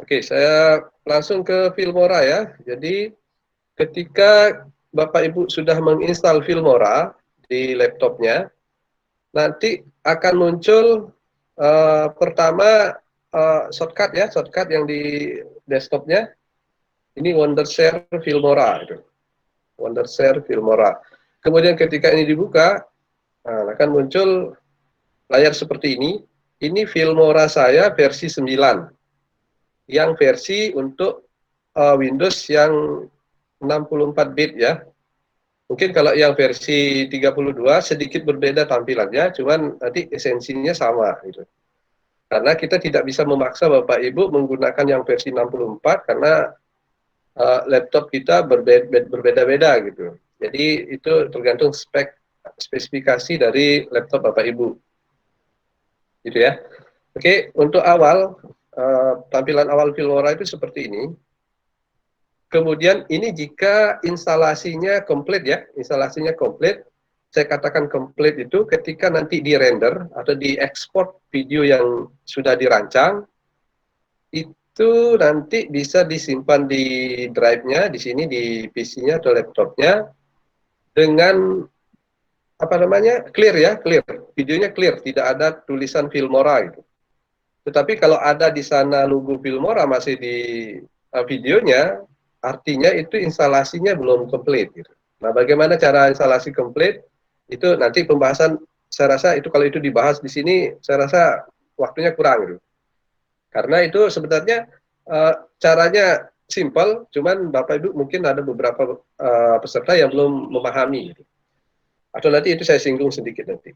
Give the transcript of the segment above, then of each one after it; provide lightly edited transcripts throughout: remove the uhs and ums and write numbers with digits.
Oke, saya langsung ke Filmora ya. Jadi ketika Bapak Ibu sudah menginstal Filmora di laptopnya, nanti akan muncul pertama shortcut ya, shortcut yang di desktopnya. Ini Wondershare Filmora, itu. Wondershare Filmora. Kemudian ketika ini dibuka, akan muncul layar seperti ini. Ini Filmora saya versi 9, yang versi untuk Windows yang 64 bit ya. Mungkin kalau yang versi 32 sedikit berbeda tampilannya, cuman nanti esensinya sama gitu. Karena kita tidak bisa memaksa Bapak Ibu menggunakan yang versi 64 karena laptop kita berbeda-beda gitu. Jadi itu tergantung spesifikasi dari laptop Bapak Ibu. Gitu ya. Oke, untuk awal tampilan awal Filmora itu seperti ini. Kemudian ini jika instalasinya komplit ya, instalasinya komplit, saya katakan komplit itu ketika nanti di render atau di ekspor video yang sudah dirancang, itu nanti bisa disimpan di drive-nya, di sini di PC-nya atau laptopnya, dengan apa namanya, clear ya, clear, videonya clear, tidak ada tulisan Filmora gitu. Tetapi kalau ada di sana logo Filmora masih di videonya, artinya itu instalasinya belum komplit gitu. Nah, bagaimana cara instalasi komplit? Itu nanti pembahasan, saya rasa itu kalau itu dibahas di sini, saya rasa waktunya kurang gitu. Karena itu sebenarnya caranya simple, cuman Bapak Ibu mungkin ada beberapa peserta yang belum memahami gitu. Atau nanti itu saya singgung sedikit nanti.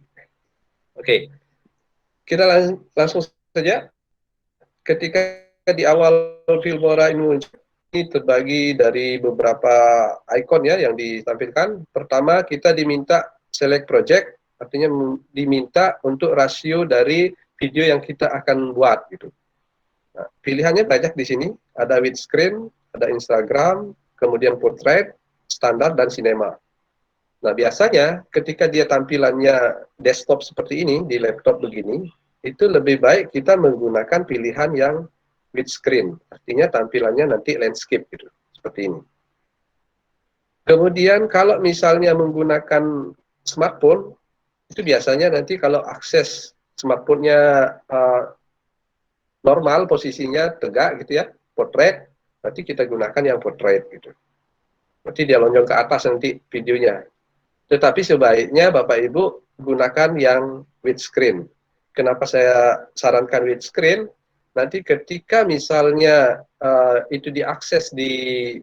Oke, kita langsung saja. Ketika di awal Filmora ini muncul, ini terbagi dari beberapa icon ya yang ditampilkan. Pertama, kita diminta select project, artinya diminta untuk rasio dari video yang kita akan buat gitu. Nah, pilihannya banyak di sini, ada widescreen, ada Instagram, kemudian portrait, standar, dan cinema. Nah, biasanya ketika dia tampilannya desktop seperti ini, di laptop begini, itu lebih baik kita menggunakan pilihan yang widescreen, artinya tampilannya nanti landscape gitu, seperti ini. Kemudian kalau misalnya menggunakan smartphone, itu biasanya nanti kalau akses smartphone-nya normal, posisinya tegak gitu ya, portrait, nanti kita gunakan yang portrait gitu. Nanti dia lonjong ke atas nanti videonya. Tetapi sebaiknya Bapak Ibu gunakan yang widescreen. Kenapa saya sarankan widescreen? Nanti ketika misalnya itu diakses di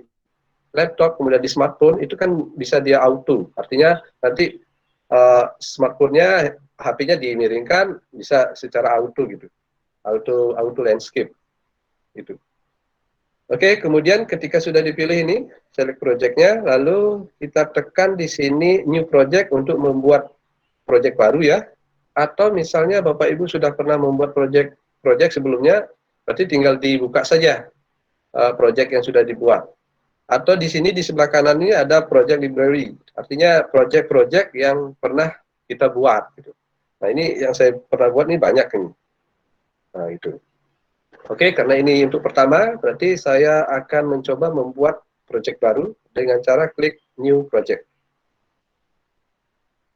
laptop, kemudian di smartphone, itu kan bisa dia auto. Artinya nanti smartphone-nya, HP-nya dimiringkan, bisa secara auto gitu. Auto landscape. Gitu. Oke, kemudian ketika sudah dipilih ini, select project-nya, lalu kita tekan di sini new project untuk membuat project baru ya. Atau misalnya Bapak Ibu sudah pernah membuat project sebelumnya, berarti tinggal dibuka saja project yang sudah dibuat. Atau di sini di sebelah kanan ini ada project library, artinya project-project yang pernah kita buat. Gitu. Nah ini yang saya pernah buat ini banyak ini. Nah itu. Oke, karena ini untuk pertama, berarti saya akan mencoba membuat project baru dengan cara klik new project.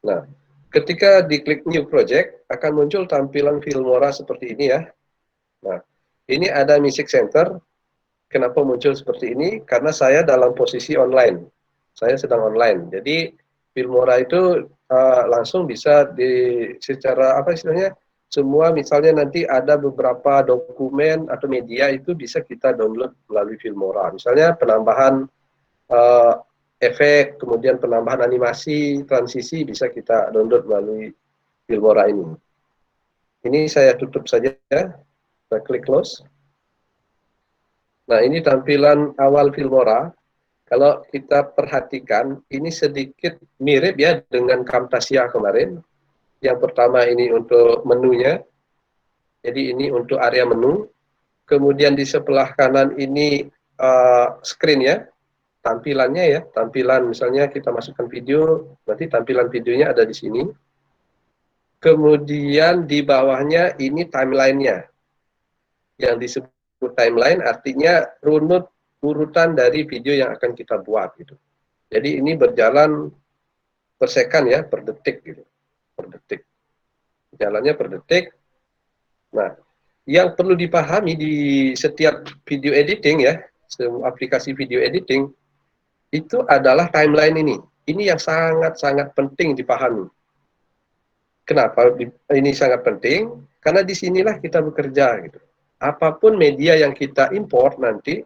Nah, ketika diklik new project, akan muncul tampilan Filmora seperti ini ya. Nah, ini ada Music Center. Kenapa muncul seperti ini? Karena saya dalam posisi online. Saya sedang online. Jadi Filmora itu langsung bisa secara apa istilahnya? Semua misalnya nanti ada beberapa dokumen atau media itu bisa kita download melalui Filmora. Misalnya penambahan efek, kemudian penambahan animasi, transisi bisa kita download melalui Filmora ini. Ini saya tutup saja, saya klik close. Nah, ini tampilan awal Filmora. Kalau kita perhatikan, ini sedikit mirip ya dengan Camtasia kemarin. Yang pertama ini untuk menunya. Jadi ini untuk area menu. Kemudian di sebelah kanan ini screen ya, tampilannya ya. Tampilan misalnya kita masukkan video, nanti tampilan videonya ada di sini. Kemudian di bawahnya ini timelinenya yang disebut timeline artinya runut urutan dari video yang akan kita buat gitu. Jadi ini berjalan per second ya, per detik gitu. Per detik. Jalannya per detik. Nah, yang perlu dipahami di setiap video editing ya, semua aplikasi video editing itu adalah timeline ini. Ini yang sangat-sangat penting dipahami. Kenapa ini sangat penting? Karena disinilah kita bekerja gitu. Apapun media yang kita import nanti,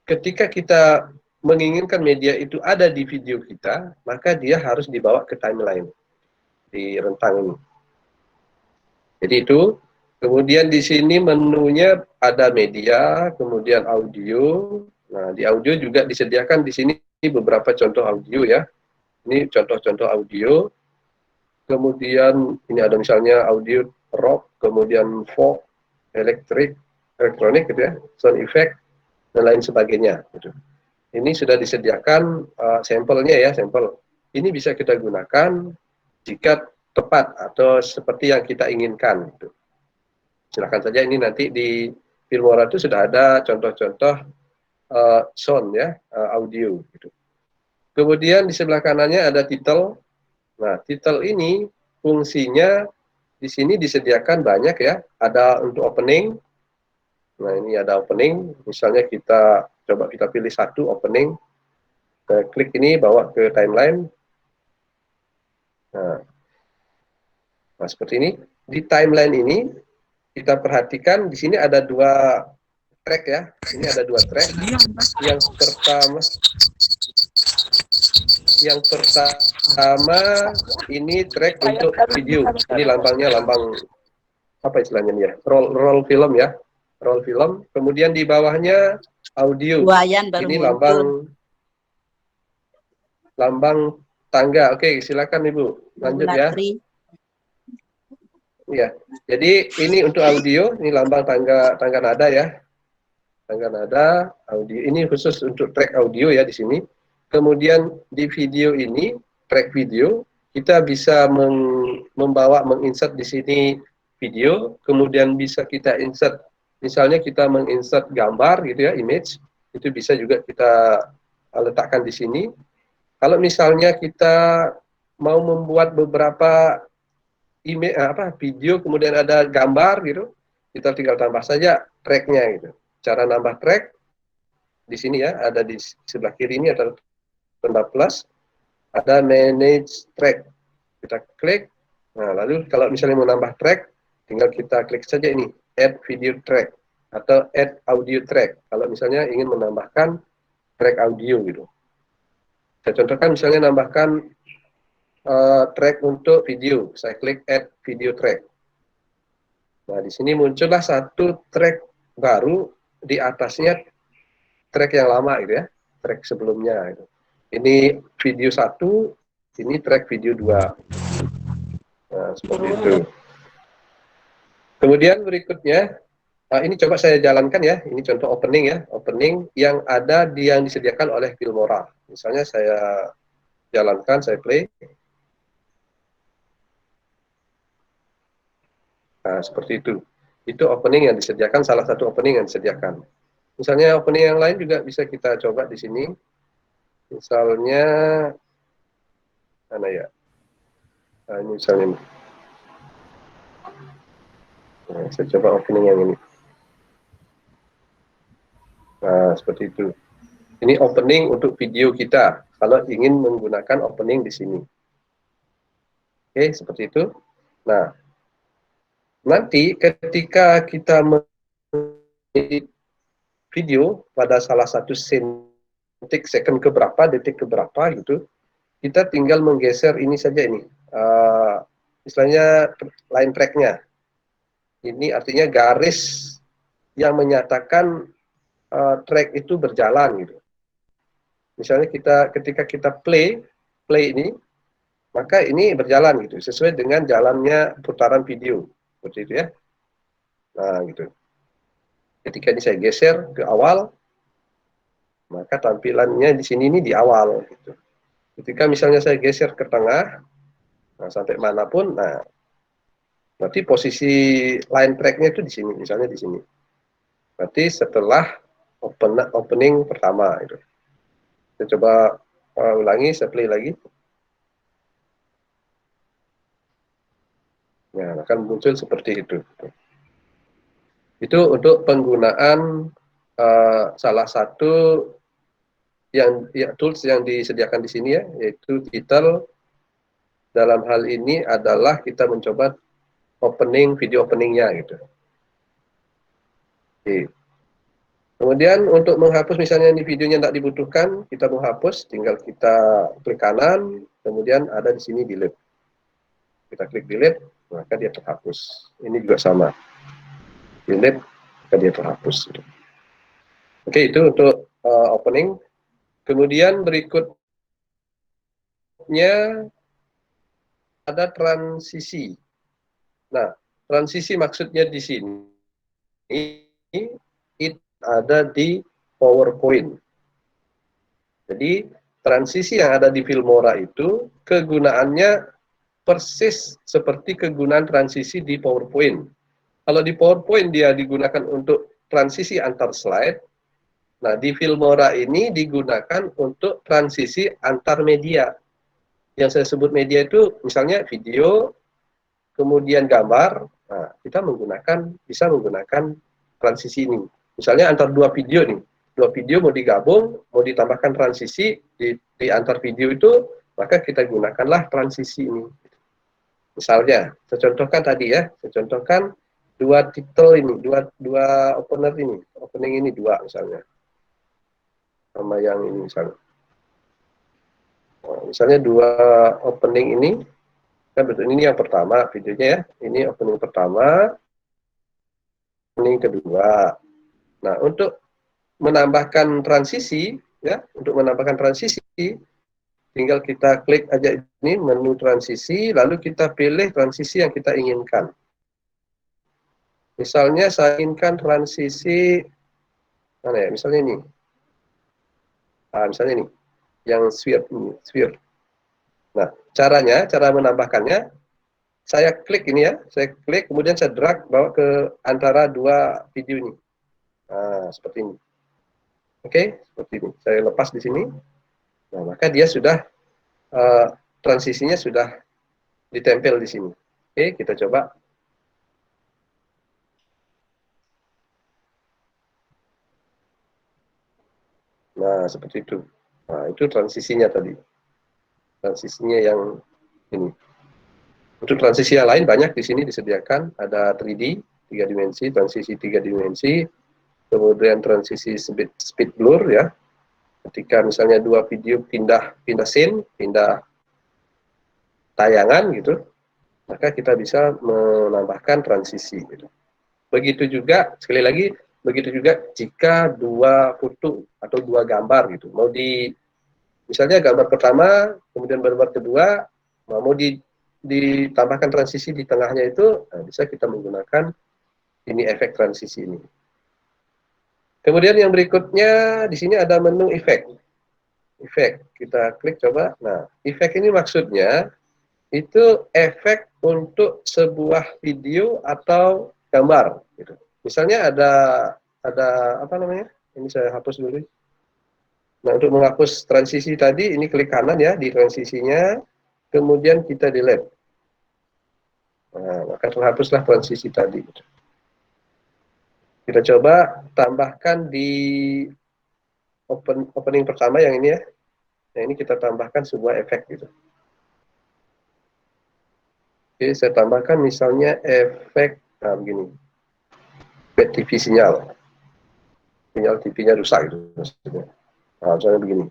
ketika kita menginginkan media itu ada di video kita, maka dia harus dibawa ke timeline di rentang ini. Jadi itu. Kemudian di sini menunya ada media, kemudian audio. Nah, di audio juga disediakan di sini beberapa contoh audio ya. Ini contoh-contoh audio. Kemudian ini ada misalnya audio rock, kemudian folk, elektronik gitu ya, sound effect dan lain sebagainya gitu. Ini sudah disediakan sampelnya ya, sampel. Ini bisa kita gunakan jika tepat atau seperti yang kita inginkan gitu. Silakan saja, ini nanti di Filmora itu sudah ada contoh-contoh sound ya, audio gitu. Kemudian di sebelah kanannya ada title. Nah, title ini fungsinya di sini disediakan banyak ya. Ada untuk opening. Nah, ini ada opening. Misalnya kita coba kita pilih satu opening. Kita klik ini bawa ke timeline. Nah, seperti ini. Di timeline ini kita perhatikan di sini ada dua track ya. Ini ada dua track. Yang pertama ini track untuk video. Ini lambangnya lambang apa istilahnya nih ya? Roll film ya. Roll film. Kemudian di bawahnya audio. Ini lambang tangga. Oke, silakan Ibu. Lanjut ya. Iya, jadi ini untuk audio, ini lambang tangga nada ya, tangga nada, audio. Ini khusus untuk track audio ya di sini. Kemudian di video ini, track video, kita bisa menginsert di sini video, kemudian bisa kita insert, misalnya kita menginsert gambar gitu ya, image, itu bisa juga kita letakkan di sini. Kalau misalnya kita mau membuat beberapa video kemudian ada gambar gitu, kita tinggal tambah saja tracknya gitu. Cara nambah track di sini ya, ada di sebelah kiri ini ada tanda plus, ada manage track, kita klik. Nah, lalu kalau misalnya mau nambah track, tinggal kita klik saja ini add video track atau add audio track kalau misalnya ingin menambahkan track audio gitu. Saya contohkan misalnya nambahkan track untuk video, saya klik add video track. Nah, di sini muncullah satu track baru, di atasnya track yang lama gitu ya, track sebelumnya gitu. Ini video 1, ini track video 2. Nah, seperti itu. Kemudian berikutnya, ini coba saya jalankan ya, ini contoh opening ya, opening yang ada yang disediakan oleh Filmora. Misalnya saya jalankan, saya play. Nah, seperti itu. Itu opening yang disediakan, salah satu opening yang disediakan. Misalnya opening yang lain juga bisa kita coba di sini. Misalnya, mana ya? Nah, ini misalnya ini. Nah, saya coba opening yang ini. Nah, seperti itu. Ini opening untuk video kita, kalau ingin menggunakan opening di sini. Oke, seperti itu. Nah, nanti ketika kita mengedit video pada salah satu scene, second keberapa, detik keberapa gitu, kita tinggal menggeser ini saja ini, misalnya line tracknya. Ini artinya garis yang menyatakan track itu berjalan gitu. Misalnya ketika kita play ini, maka ini berjalan gitu, sesuai dengan jalannya putaran video, seperti itu ya. Nah, gitu. Ketika ini saya geser ke awal, maka tampilannya di sini ini di awal gitu. Ketika misalnya saya geser ke tengah, nah sampai manapun, nah berarti posisi line tracknya itu di sini, misalnya di sini. Berarti setelah opening pertama itu. Kita coba ulangi, saya play lagi. Nah, akan muncul seperti itu. Itu untuk penggunaan salah satu yang tools yang disediakan di sini ya, yaitu title. Dalam hal ini adalah kita mencoba video openingnya gitu. Oke. Kemudian untuk menghapus misalnya ini videonya tidak dibutuhkan, kita mau hapus, tinggal kita klik kanan, kemudian ada di sini delete. Kita klik delete, maka dia terhapus. Ini juga sama. Delete, maka dia terhapus. Oke, itu untuk opening. Kemudian berikutnya ada transisi. Nah, transisi maksudnya di sini itu ada di PowerPoint. Jadi transisi yang ada di Filmora itu kegunaannya persis seperti kegunaan transisi di PowerPoint. Kalau di PowerPoint dia digunakan untuk transisi antar slide, nah di Filmora ini digunakan untuk transisi antar media. Yang saya sebut media itu misalnya video, kemudian gambar, nah kita bisa menggunakan transisi ini. Misalnya antar dua video nih, dua video mau digabung, mau ditambahkan transisi di antar video itu, maka kita gunakanlah transisi ini. Misalnya, saya contohkan tadi ya, saya contohkan dua title ini, dua opener ini, opening ini dua misalnya, sama yang ini misalnya. Nah, misalnya dua opening ini, kan betul ini yang pertama videonya ya, ini opening pertama, opening kedua. Nah, untuk menambahkan transisi, ya, untuk menambahkan transisi, tinggal kita klik aja ini menu transisi, lalu kita pilih transisi yang kita inginkan. Misalnya saya inginkan transisi mana ya? Misalnya ini. Misalnya ini yang sphere ini, sphere. Nah, cara menambahkannya saya klik ini ya, saya klik kemudian saya drag bawa ke antara dua video ini. Nah, seperti ini. Oke, seperti ini. Saya lepas di sini. Nah, maka dia sudah transisinya sudah ditempel di sini. Oke, kita coba. Nah, seperti itu. Nah, itu transisinya tadi. Transisinya yang ini. Untuk transisi yang lain banyak di sini disediakan. Ada 3D, 3 dimensi, transisi 3 dimensi, kemudian transisi speed blur ya. Ketika misalnya dua video pindah scene, pindah tayangan gitu, maka kita bisa menambahkan transisi gitu. Begitu juga, sekali lagi, begitu juga jika dua foto atau dua gambar gitu, mau misalnya gambar pertama, kemudian gambar kedua, mau ditambahkan transisi di tengahnya itu, nah bisa kita menggunakan ini efek transisi ini. Kemudian yang berikutnya, di sini ada menu efek. Efek, kita klik coba. Nah, efek ini maksudnya, itu efek untuk sebuah video atau gambar gitu. Misalnya ada apa namanya? Ini saya hapus dulu. Nah, untuk menghapus transisi tadi ini klik kanan ya di transisinya, kemudian kita delete. Nah, maka terhapuslah transisi tadi. Kita coba tambahkan di opening pertama yang ini ya. Nah, ini kita tambahkan sebuah efek gitu. Oke, saya tambahkan misalnya efek begini. TV sinyal. Sinyal TV-nya rusak gitu maksudnya. Nah, misalnya begini.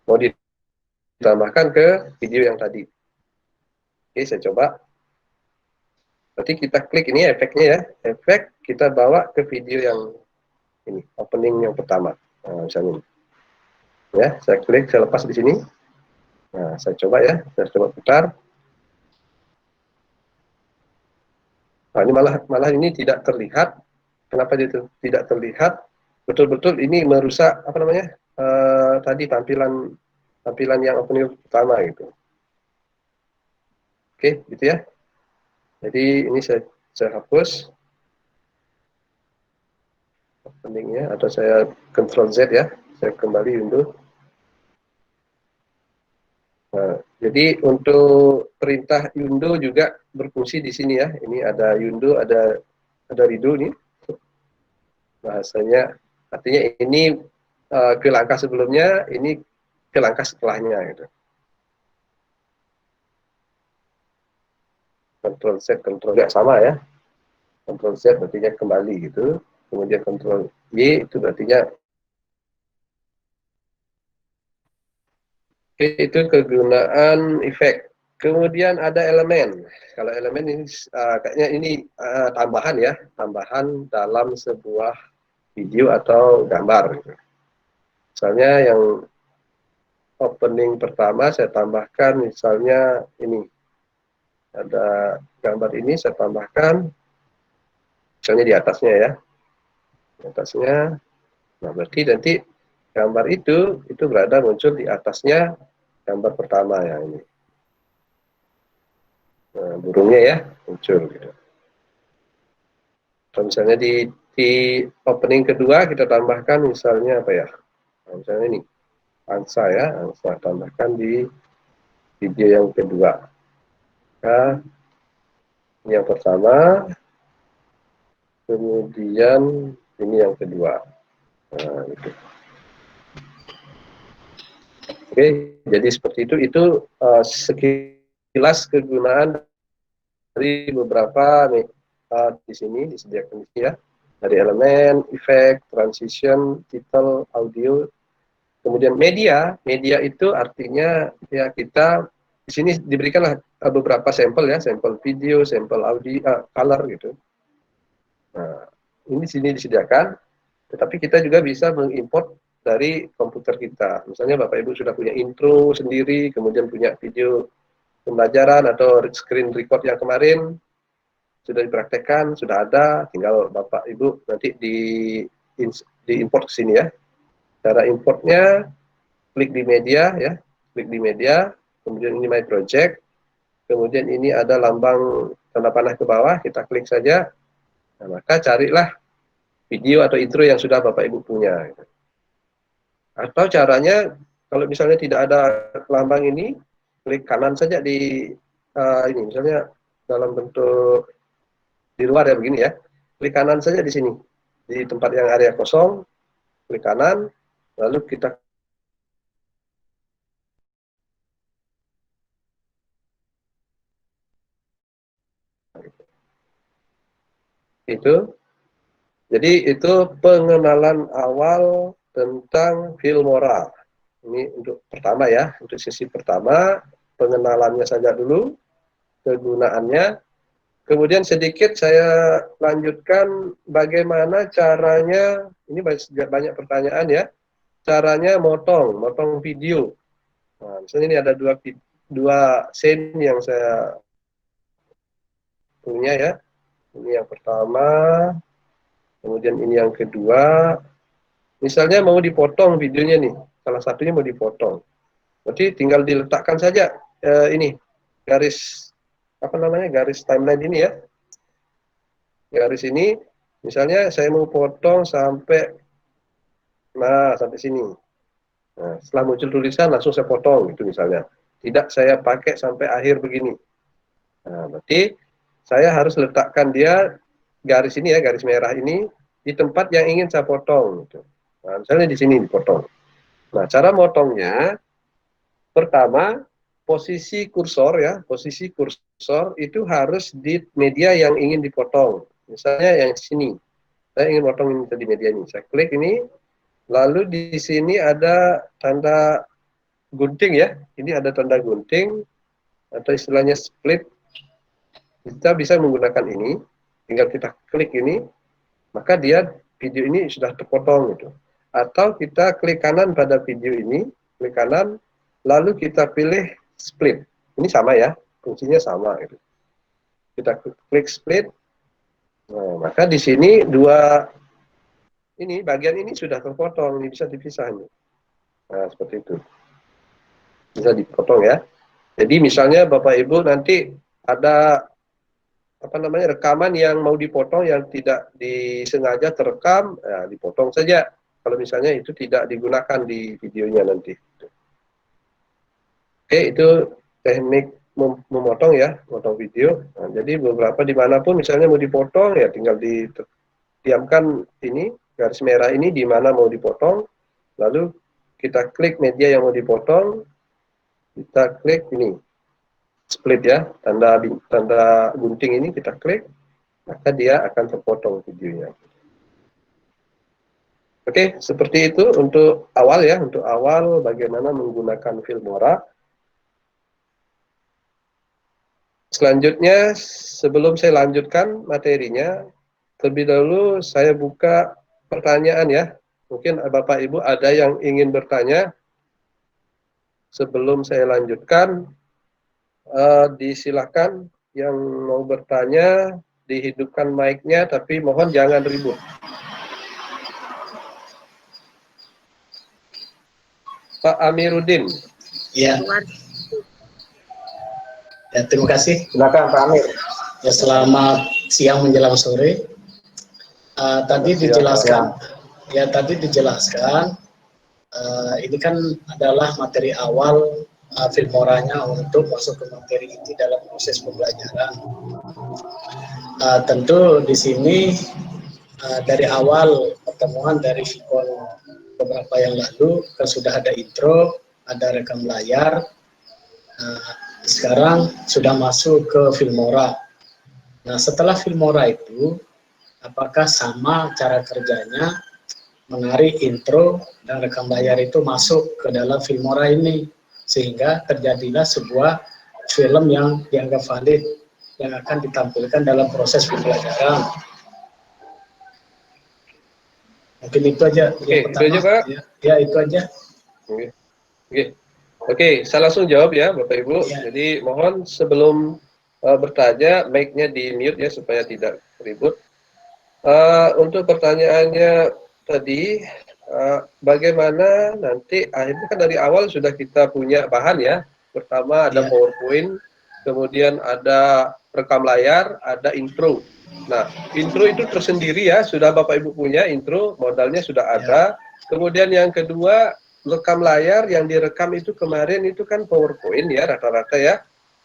Mau ditambahkan ke video yang tadi. Oke, saya coba. Berarti kita klik ini efeknya ya. Efek kita bawa ke video yang ini, opening yang pertama. Nah, misalnya ini. Ya, saya klik, saya lepas di sini. Nah, saya coba ya, saya coba putar. Nah, ini malah ini tidak terlihat. Kenapa dia tidak terlihat? Betul-betul ini merusak apa namanya? Tadi tampilan yang opening pertama gitu. Oke, gitu ya. Jadi ini saya hapus. openingnya, atau saya Ctrl Z ya, saya kembali unduh. Nah, jadi untuk perintah undo juga berfungsi di sini ya. Ini ada undo, ada redo nih bahasanya. Artinya ini ke langkah sebelumnya, ini ke langkah setelahnya gitu. Ctrl Z, Ctrl Z sama ya. Ctrl Z berarti kembali gitu. Kemudian Ctrl Y itu berarti itu kegunaan efek. Kemudian ada elemen. Kalau elemen ini kayaknya ini tambahan ya, tambahan dalam sebuah video atau gambar. Misalnya yang opening pertama saya tambahkan misalnya ini. Ada gambar ini saya tambahkan misalnya di atasnya ya. Di atasnya. Nah, berarti nanti gambar itu berada muncul di atasnya gambar pertama ya ini. Nah, burungnya ya muncul gitu. Atau misalnya di opening kedua kita tambahkan misalnya apa ya? Nah, misalnya ini angsa ya, angsa tambahkan di video yang kedua. Nah, ini yang pertama, kemudian ini yang kedua. Nah, gitu. Oke, jadi seperti itu. Itu sekilas kegunaan dari beberapa di sini disediakan ya, dari elemen, efek, transition, title, audio, kemudian media. Media itu artinya ya kita di sini diberikanlah beberapa sampel ya, sampel video, sampel audio, color gitu. Nah, ini di sini disediakan, tetapi kita juga bisa mengimport dari komputer kita. Misalnya Bapak Ibu sudah punya intro sendiri, kemudian punya video pembelajaran atau screen record yang kemarin, sudah dipraktekkan, sudah ada, tinggal Bapak Ibu nanti di import ke sini ya. Cara importnya klik di media ya, klik di media, kemudian ini my project, kemudian ini ada lambang tanda panah ke bawah, kita klik saja, nah, maka carilah video atau intro yang sudah Bapak Ibu punya. Atau caranya kalau misalnya tidak ada lambang ini, klik kanan saja di ini misalnya dalam bentuk di luar ya begini ya, klik kanan saja di sini di tempat yang area kosong, klik kanan, lalu kita itu. Jadi itu pengenalan awal tentang Filmora. Ini untuk pertama ya, untuk sesi pertama pengenalannya saja dulu, kegunaannya. Kemudian sedikit saya lanjutkan bagaimana caranya, ini banyak pertanyaan ya, caranya motong video. Nah, misalnya ini ada dua scene yang saya punya ya. Ini yang pertama, kemudian ini yang kedua. Misalnya mau dipotong videonya nih, salah satunya mau dipotong. Berarti tinggal diletakkan saja ini garis apa namanya, garis timeline ini ya. Garis ini, misalnya saya mau potong sampai sini. Nah, setelah muncul tulisan langsung saya potong itu misalnya. Tidak saya pakai sampai akhir begini. Nah, berarti saya harus letakkan dia garis ini ya, garis merah ini di tempat yang ingin saya potong. Gitu. Nah, misalnya di sini dipotong. Nah, cara motongnya pertama posisi kursor itu harus di media yang ingin dipotong. Misalnya yang sini, saya ingin potong ini di media ini. Saya klik ini, lalu di sini ada tanda gunting ya. Ini ada tanda gunting atau istilahnya split. Kita bisa menggunakan ini, tinggal kita klik ini, maka dia video ini sudah terpotong gitu. Atau kita klik kanan pada video ini, klik kanan, lalu kita pilih split. Ini sama ya, fungsinya sama gitu. Kita klik split, nah, maka di sini bagian ini sudah terpotong, ini bisa dipisah nih. Nah, seperti itu. Bisa dipotong ya. Jadi misalnya Bapak Ibu nanti ada apa namanya, rekaman yang mau dipotong yang tidak disengaja terekam, ya, dipotong saja. Kalau misalnya itu tidak digunakan di videonya nanti. Oke, itu teknik memotong ya, potong video. Nah, jadi beberapa dimanapun misalnya mau dipotong ya tinggal diamkan ini garis merah ini di mana mau dipotong, lalu kita klik media yang mau dipotong, kita klik ini split ya, tanda gunting ini kita klik, maka dia akan terpotong videonya. Oke, seperti itu untuk awal ya, untuk awal bagaimana menggunakan Filmora. Selanjutnya, sebelum saya lanjutkan materinya, terlebih dahulu saya buka pertanyaan ya. Mungkin Bapak Ibu ada yang ingin bertanya. Sebelum saya lanjutkan, disilakan yang mau bertanya, dihidupkan mic-nya, tapi mohon jangan ribut. Pak Amiruddin. Ya. Ya, terima kasih. Silakan Pak Amir. Ya, selamat siang menjelang sore. Tadi dijelaskan, ini kan adalah materi awal Filmoranya untuk masuk ke materi inti dalam proses pembelajaran. Tentu di sini dari awal pertemuan dari Vicon beberapa yang lalu kan sudah ada intro, ada rekam layar. Sekarang sudah masuk ke Filmora. Nah, setelah Filmora itu, apakah sama cara kerjanya menarik intro dan rekam layar itu masuk ke dalam Filmora ini, sehingga terjadilah sebuah film yang dianggap valid yang akan ditampilkan dalam proses pembelajaran. Mungkin itu aja. Oke, itu aja Pak. Ya, itu aja. Oke, saya langsung jawab ya Bapak Ibu. Ya. Jadi mohon sebelum bertanya, mic-nya di mute ya supaya tidak ribut. Untuk pertanyaannya tadi, bagaimana nanti akhirnya kan dari awal sudah kita punya bahan ya. Pertama ada PowerPoint, kemudian ada rekam layar, ada intro. Nah, intro itu tersendiri ya, sudah Bapak Ibu punya intro, modalnya sudah ada. Kemudian yang kedua, rekam layar yang direkam itu kemarin itu kan PowerPoint ya rata-rata ya.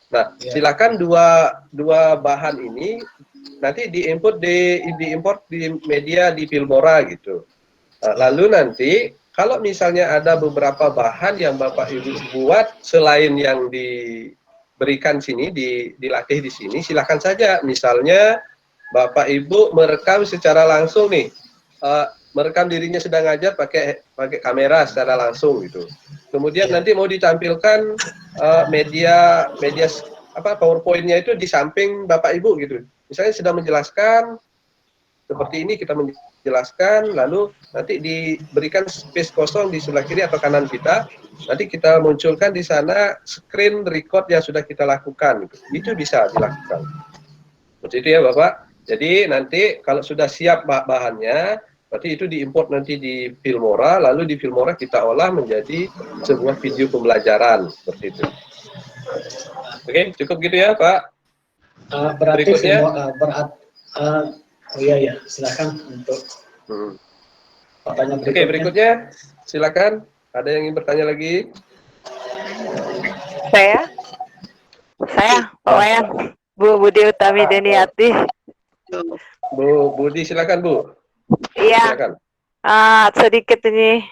Nah, silakan dua bahan ini nanti diimport di media di Filmora gitu. Lalu nanti kalau misalnya ada beberapa bahan yang Bapak Ibu buat selain yang diberikan sini dilatih di sini, silakan saja. Misalnya Bapak Ibu merekam secara langsung nih. Merekam dirinya sedang ngajar pakai kamera secara langsung gitu. Kemudian nanti mau ditampilkan media PowerPoint-nya itu di samping Bapak Ibu gitu. Misalnya sedang menjelaskan seperti ini kita menjelaskan, lalu nanti diberikan space kosong di sebelah kiri atau kanan kita. Nanti kita munculkan di sana screen record yang sudah kita lakukan. Itu bisa dilakukan. Seperti itu ya Bapak. Jadi nanti kalau sudah siap bahannya, berarti itu diimport nanti di Filmora, lalu di Filmora kita olah menjadi sebuah video pembelajaran seperti itu. Oke, cukup gitu ya Pak. Berarti berikutnya, silakan untuk pertanyaan berikutnya. Oke, berikutnya silakan. Ada yang ingin bertanya lagi? Saya, Pak Wayan, Bu Budi Utami Deniati. Bu Budi, silakan Bu. Iya. Silakan. Sedikit ini,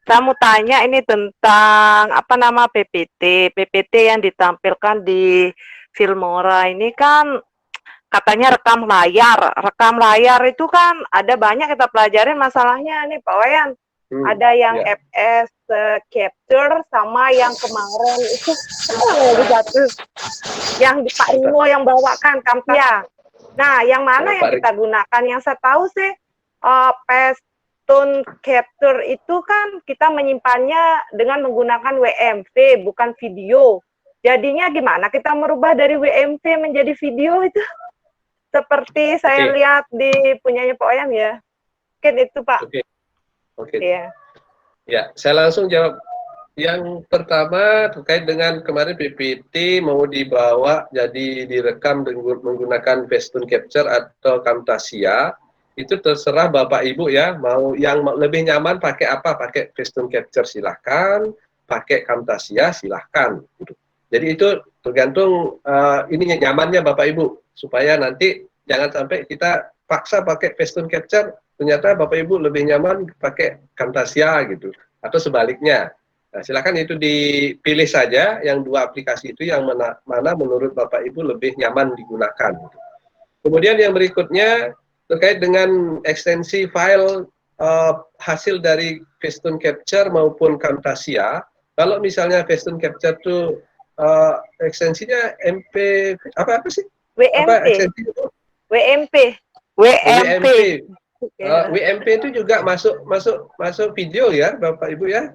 saya mau tanya ini tentang apa nama PPT yang ditampilkan di Filmora ini kan katanya rekam layar itu kan ada banyak kita pelajarin masalahnya nih Pak Wayan. Ada yang FS capture sama yang kemarin itu yang Pak Rino yang bawakan kampanye. Nah, yang mana yang kita gunakan? Yang saya tahu sih Pestune capture itu kan kita menyimpannya dengan menggunakan WMV bukan video. Jadinya gimana kita merubah dari WMV menjadi video itu? Seperti saya lihat di punyanya Pak Wayan ya. Mungkin itu Pak. Oke. Ya, saya langsung jawab Yang pertama terkait dengan kemarin PPT mau dibawa jadi direkam dengan menggunakan Facetune Capture atau Camtasia, itu terserah Bapak Ibu ya, mau yang lebih nyaman pakai apa, pakai Facetune Capture silahkan, pakai Camtasia silahkan. Jadi itu tergantung ini nyamannya Bapak Ibu, supaya nanti jangan sampai kita paksa pakai Facetune Capture, ternyata Bapak Ibu lebih nyaman pakai Camtasia gitu, atau sebaliknya. Nah, silakan itu dipilih saja yang dua aplikasi itu yang mana menurut Bapak Ibu lebih nyaman digunakan. Kemudian yang berikutnya terkait dengan ekstensi file hasil dari Facetune Capture maupun Camtasia. Kalau misalnya Facetune Capture itu ekstensinya MP apa sih? Apa WMP, ekstensi itu? WMP, WMP. WMP. WMP itu juga masuk video ya, Bapak Ibu ya.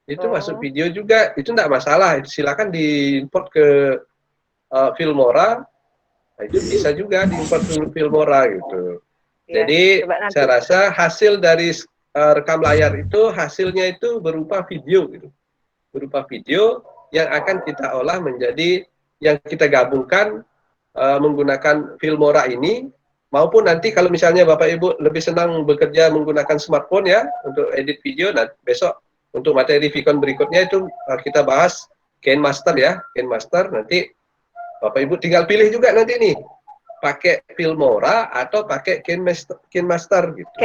Itu masuk video juga, itu tidak masalah. Silakan diimport ke Filmora. Nah, itu bisa juga diimport ke Filmora gitu. Ya, Jadi coba nanti. saya rasa hasil dari rekam layar itu hasilnya itu berupa video gitu. Berupa video yang akan kita olah menjadi yang kita gabungkan menggunakan Filmora ini, maupun nanti kalau misalnya Bapak Ibu lebih senang bekerja menggunakan smartphone ya untuk edit video, nah besok untuk materi Vicon berikutnya itu kita bahas KineMaster ya, KineMaster nanti Bapak Ibu tinggal pilih juga nanti nih pakai Filmora atau pakai KineMaster gitu.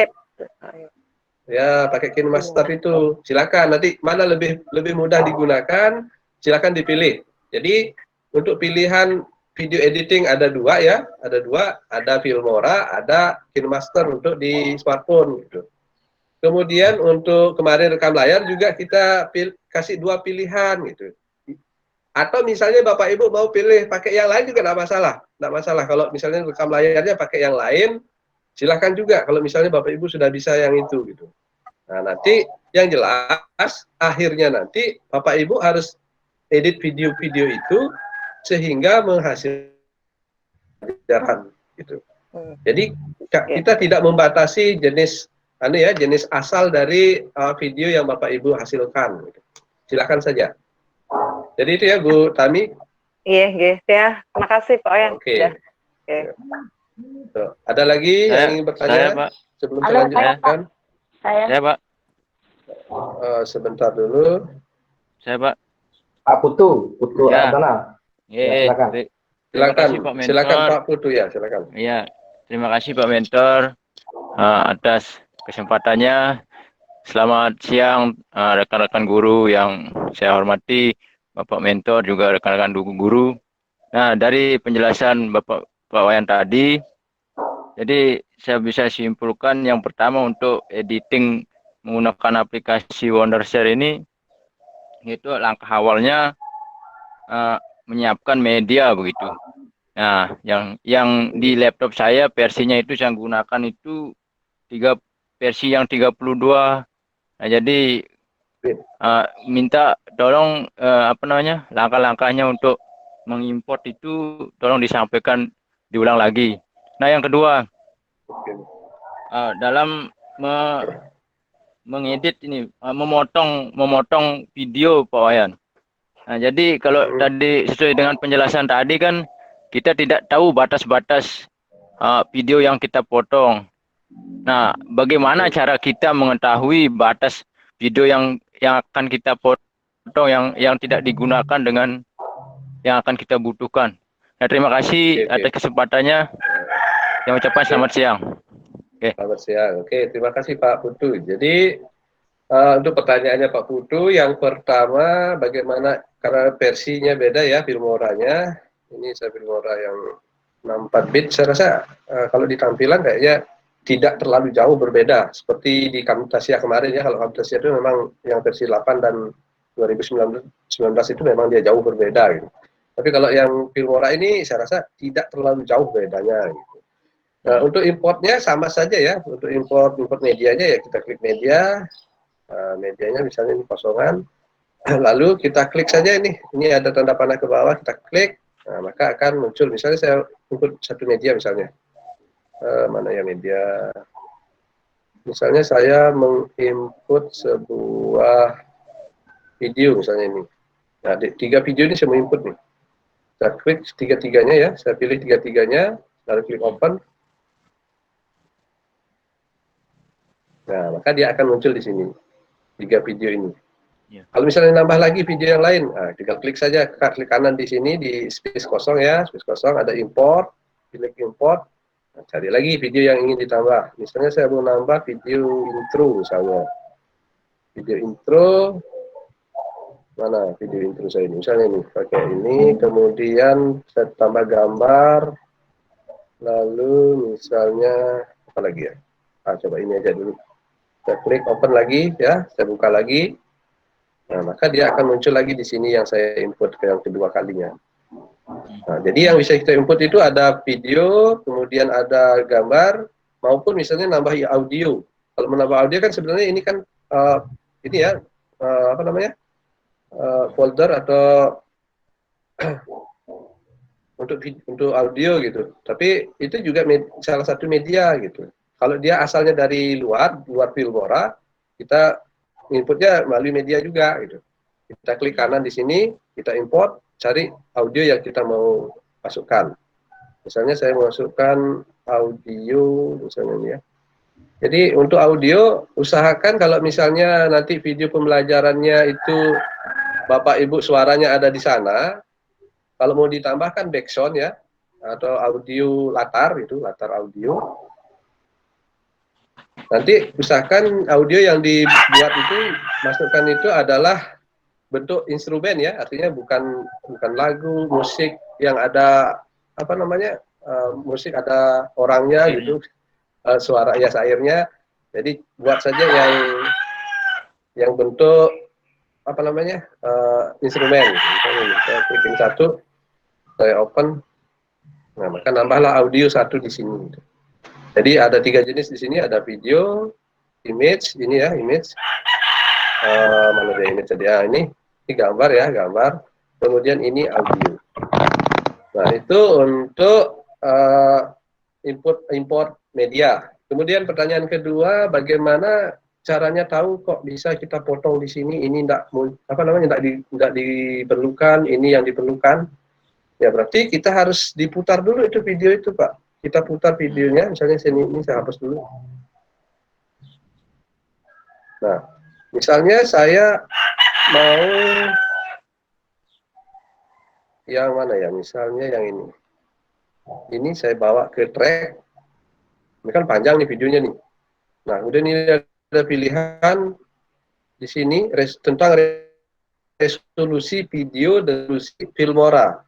Ya, pakai KineMaster itu silakan, nanti mana lebih mudah digunakan silakan dipilih. Jadi untuk pilihan video editing ada dua ya, ada Filmora, ada KineMaster untuk di smartphone gitu. Kemudian untuk kemarin rekam layar juga kita kasih dua pilihan gitu. Atau misalnya Bapak Ibu mau pilih pakai yang lain juga tidak masalah. Kalau misalnya rekam layarnya pakai yang lain, silahkan juga. Kalau misalnya Bapak Ibu sudah bisa yang itu gitu. Nah nanti yang jelas akhirnya nanti Bapak Ibu harus edit video-video itu sehingga menghasilkan gitu. Jadi kita tidak membatasi jenis jenis asal dari video yang Bapak Ibu hasilkan. Silakan saja. Jadi itu ya Bu Tami. Iya, ya. Terima kasih Pak Oyan. Oke. Ada lagi yang ingin bertanya Pak. sebelum saya lanjutkan? Saya Pak. Sebentar dulu. Saya Pak. Pak Putu Ya. Artana. Ya, silakan. Silakan Pak Putu ya, silakan. Iya, terima kasih Pak Mentor atas kesempatannya. Selamat siang rekan-rekan guru yang saya hormati, Bapak Mentor juga rekan-rekan guru. Nah, dari penjelasan Bapak Wayan tadi, jadi saya bisa simpulkan yang pertama untuk editing menggunakan aplikasi Wondershare ini, itu langkah awalnya menyiapkan media begitu. Nah, yang di laptop saya versinya itu saya gunakan itu versi yang 32. Nah, jadi minta tolong langkah-langkahnya untuk mengimport itu tolong disampaikan diulang lagi. Nah, yang kedua, dalam mengedit ini memotong video Pak Wayan. Nah, jadi kalau tadi sesuai dengan penjelasan tadi kan kita tidak tahu batas-batas video yang kita potong. Nah, bagaimana cara kita mengetahui batas video yang akan kita potong yang tidak digunakan dengan yang akan kita butuhkan. Nah, terima kasih atas kesempatannya. Yang ucapkan selamat siang. Selamat siang. Oke, terima kasih Pak Putu. Jadi untuk pertanyaannya Pak Putu, yang pertama bagaimana karena versinya beda ya Filmoranya. Ini saya Filmora yang 64 bit. Saya rasa kalau di tampilan kayaknya tidak terlalu jauh berbeda seperti di Camtasia kemarin ya. Kalau Camtasia itu memang yang versi 8 dan 2019 itu memang dia jauh berbeda gitu. Tapi kalau yang Filmora ini saya rasa tidak terlalu jauh bedanya gitu. Nah, untuk importnya sama saja ya. Untuk import medianya ya kita klik media. Medianya misalnya ini kosongan. Lalu kita klik saja ini ada tanda panah ke bawah, kita klik. Nah, maka akan muncul misalnya saya input satu media misalnya. Mana ya media? Misalnya saya menginput sebuah video misalnya ini. Nah, 3 video ini saya mau input nih. Saya klik tiga-tiganya ya, saya pilih tiga-tiganya, lalu klik open. Nah, maka dia akan muncul di sini 3 video ini. Ya. Kalau misalnya nambah lagi video yang lain, nah, tinggal klik saja, klik kanan di sini di space kosong ya, space kosong ada import, klik import, nah, cari lagi video yang ingin ditambah. Misalnya saya mau nambah video intro misalnya, video intro, mana video intro saya ini, misalnya ini, pakai ini, kemudian saya tambah gambar, lalu misalnya apa lagi ya? Coba ini aja dulu. Saya klik open lagi ya, saya buka lagi. Nah, maka dia akan muncul lagi di sini yang saya input ke yang kedua kalinya. Nah, jadi yang bisa kita input itu ada video, kemudian ada gambar, maupun misalnya nambah audio. Kalau menambah audio kan sebenarnya ini kan ini ya apa namanya folder atau untuk audio gitu. Tapi itu juga salah satu media gitu. Kalau dia asalnya dari luar Filmora, kita inputnya melalui media juga gitu. Kita klik kanan di sini, kita import, cari audio yang kita mau masukkan. Misalnya saya mau masukkan audio misalnya ini ya. Jadi untuk audio usahakan kalau misalnya nanti video pembelajarannya itu Bapak Ibu suaranya ada di sana, kalau mau ditambahkan background ya atau audio latar itu latar audio. Nanti usahakan audio yang dibuat itu masukkan itu adalah bentuk instrumen ya, artinya bukan lagu, musik yang ada apa namanya musik ada orangnya gitu, suara ya syairnya. Jadi buat saja yang bentuk apa namanya instrumen. Misalnya ini, saya klik satu, saya open, nah maka nambahlah audio satu di sini. Jadi ada 3 jenis di sini, ada video, image, ini ya image, mana dia image tadi ya, ini gambar ya gambar, kemudian ini audio. Nah itu untuk import media. Kemudian pertanyaan kedua, bagaimana caranya tahu kok bisa kita potong di sini, ini enggak apa namanya enggak diperlukan, ini yang diperlukan. Ya berarti kita harus diputar dulu itu video itu, Pak. Kita putar videonya, misalnya sini ini saya hapus dulu. Nah, misalnya saya mau yang mana ya? Misalnya yang ini. Ini saya bawa ke track. Ini kan panjang nih videonya nih. Nah, udah ini ada pilihan di sini tentang resolusi video dan resolusi Filmora.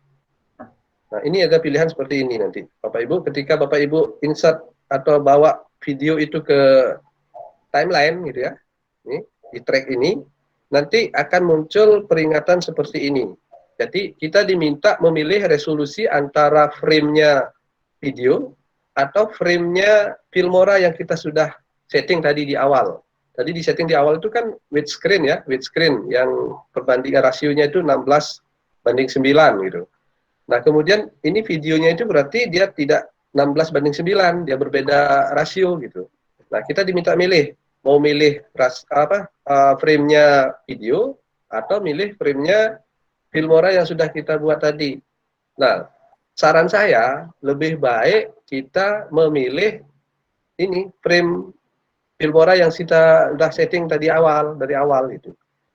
Nah, ini ada pilihan seperti ini nanti. Bapak Ibu, ketika Bapak Ibu insert atau bawa video itu ke timeline gitu ya. Ini di track ini nanti akan muncul peringatan seperti ini. Jadi kita diminta memilih resolusi antara frame-nya video atau frame-nya Filmora yang kita sudah setting tadi di awal. Tadi di setting di awal itu kan widescreen ya, widescreen yang perbandingan rasionya itu 16:9 gitu. Nah, kemudian ini videonya itu berarti dia tidak 16:9, dia berbeda rasio gitu. Nah, kita diminta milih, mau milih frame-nya video atau milih frame-nya Filmora yang sudah kita buat tadi. Nah, saran saya lebih baik kita memilih ini frame Filmora yang kita sudah setting dari awal gitu.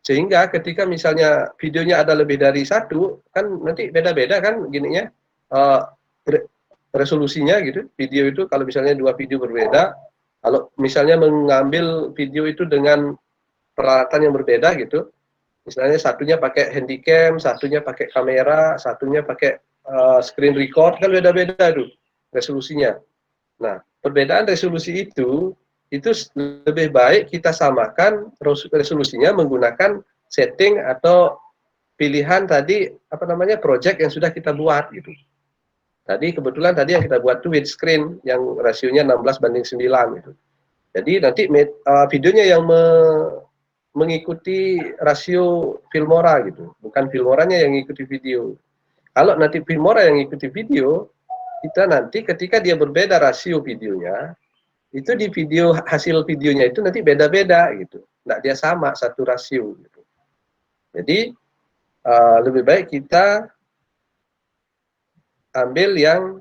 Sehingga ketika misalnya videonya ada lebih dari 1, kan nanti beda-beda kan gininya resolusinya gitu. Video itu kalau misalnya 2 video berbeda, kalau misalnya mengambil video itu dengan peralatan yang berbeda gitu, misalnya satunya pakai handycam, satunya pakai kamera, satunya pakai screen record, kan beda-beda tuh resolusinya. Nah, perbedaan resolusi itu lebih baik kita samakan resolusinya menggunakan setting atau pilihan tadi apa namanya project yang sudah kita buat gitu. Tadi kebetulan tadi yang kita buat itu widescreen yang rasionya 16:9 gitu. Jadi nanti videonya yang mengikuti rasio Filmora gitu, bukan Filmoranya yang mengikuti video. Kalau nanti Filmora yang mengikuti video, kita nanti ketika dia berbeda rasio videonya, itu di hasil videonya itu nanti beda-beda gitu, nggak dia sama satu rasio gitu. Jadi lebih baik kita ambil yang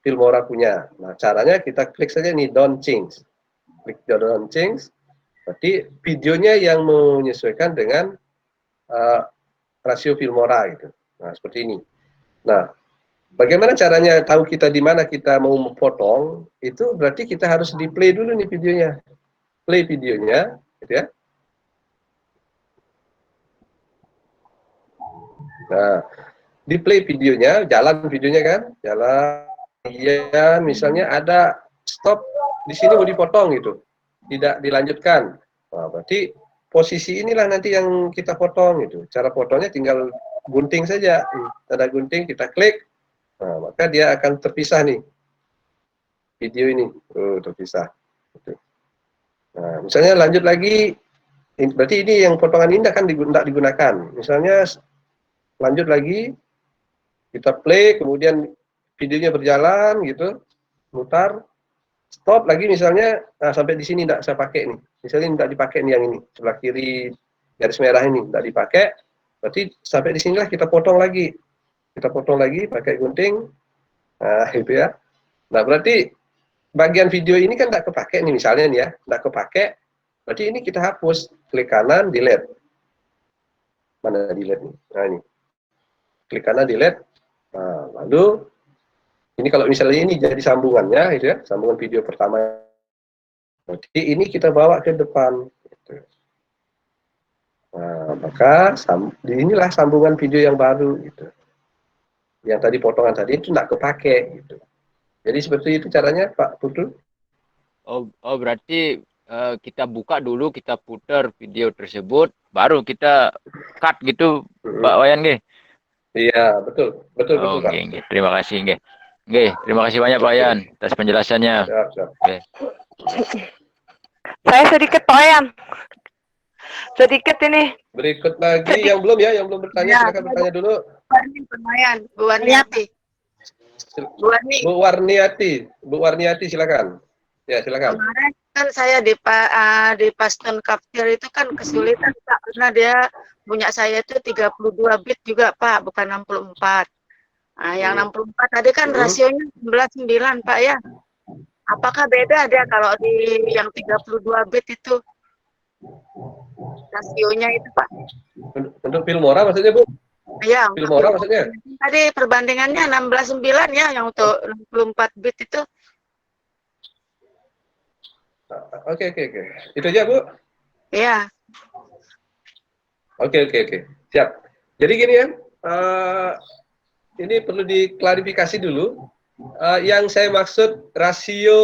Filmora punya. Nah, caranya kita klik saja nih don't change. Klik don't change. Berarti videonya yang menyesuaikan dengan rasio Filmora gitu. Nah, seperti ini. Nah, bagaimana caranya tahu kita di mana kita mau memotong? Itu berarti kita harus di play dulu nih videonya. Play videonya, gitu ya. Nah, di play videonya, jalan videonya kan, jalan. Iya, misalnya ada stop di sini mau dipotong gitu, tidak dilanjutkan. Nah, berarti posisi inilah nanti yang kita potong gitu. Cara potongnya tinggal gunting saja. Ada gunting kita klik, nah, maka dia akan terpisah nih video ini, terpisah. Gitu. Nah, misalnya lanjut lagi, berarti ini yang potongan ini akan digunakan. Misalnya lanjut lagi, kita play, kemudian videonya berjalan gitu, mutar, stop lagi misalnya, nah sampai di sini tidak saya pakai nih, misalnya tidak dipakai nih yang ini, sebelah kiri garis merah ini tidak dipakai, berarti sampai di sinilah kita potong lagi pakai gunting, nah itu ya. Nah berarti bagian video ini kan tidak kepake nih misalnya nih ya, tidak kepake, berarti ini kita hapus, klik kanan, delete, mana delete nih, nah ini, klik kanan, delete, nah lalu ini kalau misalnya ini jadi sambungannya, gitu ya, sambungan video pertama. Jadi ini kita bawa ke depan. Gitu. Nah, maka inilah sambungan video yang baru. Gitu. Yang tadi potongan tadi itu nggak kepake. Gitu. Jadi seperti itu caranya, Pak Putu. Oh berarti kita buka dulu, kita putar video tersebut, baru kita cut gitu, Pak Wayan, nggih? Iya, betul, Oh, Pak. nggih. Terima kasih, nggih. Nggih, terima kasih banyak Pak Wayan atas penjelasannya. Siap. Oke. Saya sedikit Pak Wayan. Sedikit ini. Berikut lagi yang belum bertanya, Ya, silakan bertanya dulu. Bu Warniati. Bu Warniati, silakan. Ya, silakan. Kemarin kan saya di Paston Capture itu kan kesulitan Pak, karena dia punya saya itu 32 bit juga Pak, bukan 64. Nah, yang 64 tadi kan rasionya 19:9 Pak ya. Apakah beda dia kalau di yang 32 bit itu rasionya itu Pak? Untuk Filmora maksudnya, Bu? Iya, Filmora maksudnya? tadi perbandingannya 16:9 ya, yang untuk 64 bit itu. Oke. Itu aja, Bu? Iya. Oke. Siap. Jadi gini ya, ini perlu diklarifikasi dulu. Yang saya maksud rasio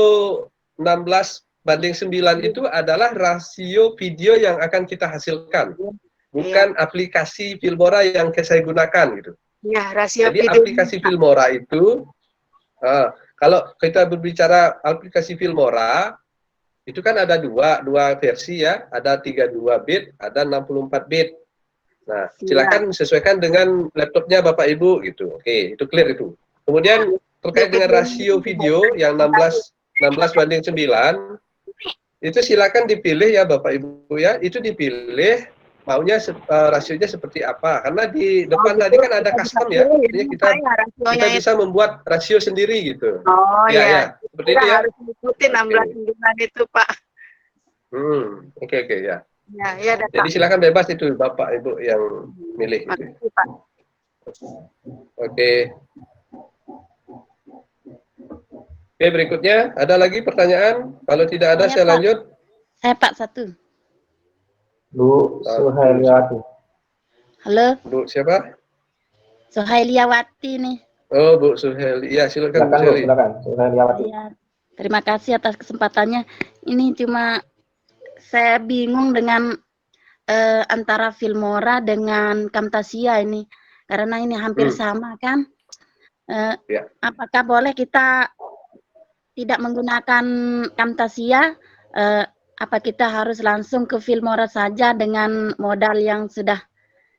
16:9 itu adalah rasio video yang akan kita hasilkan. Bukan aplikasi Filmora yang saya gunakan gitu. Ya, rasio jadi video. aplikasi Filmora itu, kalau kita berbicara aplikasi Filmora, itu kan ada dua versi ya, ada 32 bit, ada 64 bit. Nah, silakan sesuaikan dengan laptopnya Bapak Ibu gitu. Oke, itu clear itu. Kemudian terkait dengan rasio video yang 16:9, itu silakan dipilih ya Bapak Ibu ya, itu dipilih maunya rasionya seperti apa. Karena di depan tadi kan ada custom ya, artinya kita bisa membuat rasio sendiri gitu. Oh ya. Seperti itu ya. Harus ikutin 16:9 itu Pak. Oke ya. Ya, jadi silakan bebas itu Bapak Ibu yang milih. Gitu. Pak. Oke, berikutnya ada lagi pertanyaan? Kalau tidak ada saya lanjut. Saya Pak satu. Bu Suhailiawati. Halo. Bu siapa? Suhailiawati nih. Oh, Bu Suheli. Ya, silakan Bu Suheli. Silakan, Suhailiawati. Ya, terima kasih atas kesempatannya. Ini cuma saya bingung dengan antara Filmora dengan Camtasia ini. Karena ini hampir sama kan. Apakah boleh kita tidak menggunakan Camtasia? Apa kita harus langsung ke Filmora saja dengan modal yang sudah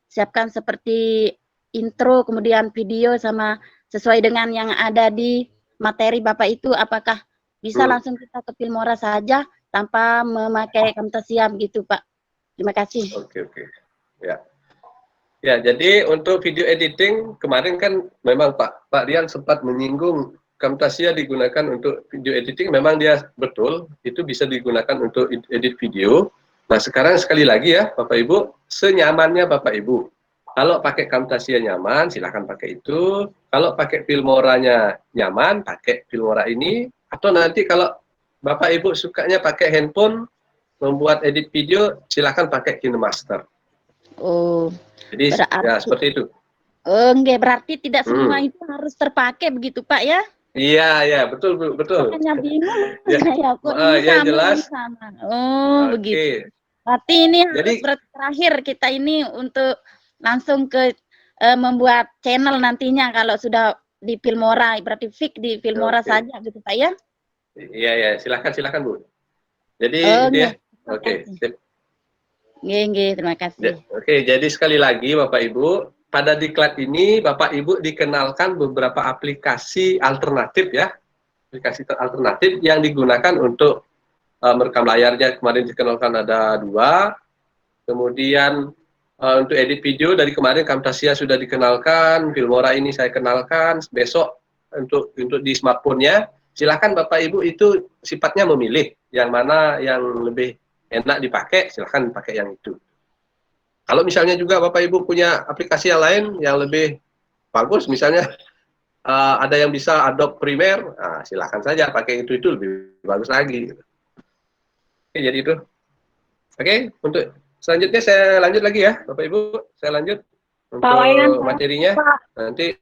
siapkan seperti intro, kemudian video sama sesuai dengan yang ada di materi Bapak itu, apakah bisa langsung kita ke Filmora saja tanpa memakai Camtasia begitu Pak? Terima kasih. Oke. Ya. Ya, jadi untuk video editing kemarin kan memang Pak Rian sempat menyinggung Camtasia digunakan untuk video editing, memang dia betul itu bisa digunakan untuk edit video. Nah sekarang sekali lagi ya Bapak Ibu, senyamannya Bapak Ibu. Kalau pakai Camtasia nyaman, silahkan pakai itu. Kalau pakai Filmora-nya nyaman, pakai Filmora ini. Atau nanti kalau Bapak Ibu sukanya pakai handphone membuat edit video, silahkan pakai KineMaster. Oh, Jadi berarti, ya seperti itu. enggak, berarti tidak semua itu harus terpakai begitu Pak ya? Iya, ya, betul, betul. Hanya bingung Ya, saya kok ini ya sama, jelas. ini sama. Oh, Oke. begitu. Berarti ini Jadi, harus terakhir kita ini untuk langsung ke membuat channel nantinya kalau sudah di Filmora, berarti fix di Filmora Oke. saja gitu Pak ya? Iya, ya, silakan Bu. Jadi, Oh, itu ya. terima Oke, kasih. sip. Nggih, terima kasih. Oke, jadi sekali lagi Bapak Ibu, pada diklat ini Bapak Ibu dikenalkan beberapa aplikasi alternatif ya, aplikasi alternatif yang digunakan untuk merekam layarnya. Kemarin dikenalkan ada 2, kemudian untuk edit video dari kemarin Camtasia sudah dikenalkan, Filmora ini saya kenalkan, besok untuk di smartphone-nya, silahkan Bapak Ibu itu sifatnya memilih yang mana yang lebih enak dipakai, silahkan pakai yang itu. Kalau misalnya juga Bapak Ibu punya aplikasi yang lain yang lebih bagus, misalnya ada yang bisa Adobe Premiere, nah, silahkan saja pakai itu lebih bagus lagi. Oke, jadi itu. Oke, untuk selanjutnya saya lanjut lagi ya, Bapak Ibu, saya lanjut untuk materinya. Nanti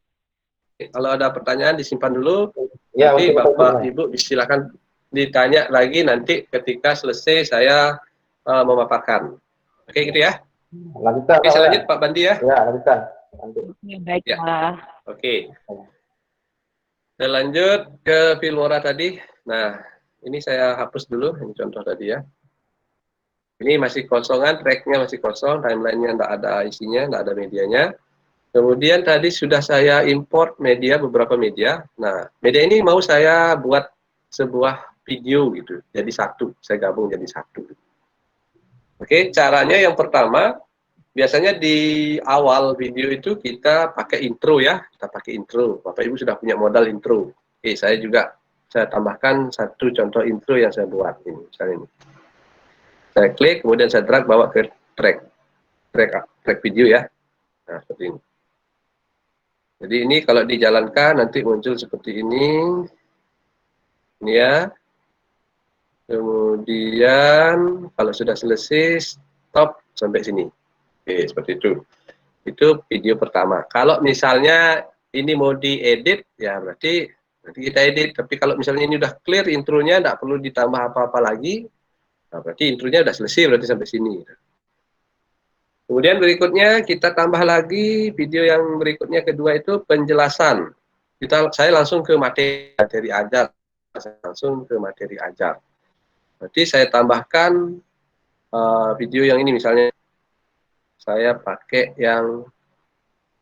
kalau ada pertanyaan disimpan dulu, Ya, nanti untuk Bapak Ibu silakan ditanya lagi nanti ketika selesai saya memaparkan. Oke, gitu ya. Lanjutkan. Oke, saya lanjut Pak Bandi ya. Ya, lanjutkan. Baiklah. Oke. Saya lanjut ke Filmora tadi. Nah, ini saya hapus dulu, ini contoh tadi ya. Ini masih kosongan, tracknya masih kosong, timelinenya nggak ada isinya, nggak ada medianya. Kemudian tadi sudah saya import media, beberapa media. Nah, media ini mau saya buat sebuah video gitu, jadi satu, saya gabung jadi satu. Oke, caranya yang pertama, biasanya di awal video itu kita pakai intro ya, kita pakai intro. Bapak Ibu sudah punya modal intro. Oke, saya tambahkan satu contoh intro yang saya buat ini, misalnya ini. Saya klik, kemudian saya drag bawa ke track video ya. Nah, seperti ini. Jadi ini kalau dijalankan nanti muncul seperti ini. Ini ya. Kemudian kalau sudah selesai, stop sampai sini. Oke, seperti itu. Itu video pertama. Kalau misalnya ini mau diedit, ya berarti nanti kita edit. Tapi kalau misalnya ini udah clear intronya, nggak perlu ditambah apa-apa lagi, nah berarti intronya udah selesai, berarti sampai sini. Kemudian berikutnya kita tambah lagi video yang berikutnya, kedua itu penjelasan. Saya langsung ke materi ajar. Berarti saya tambahkan video yang ini misalnya. Saya pakai yang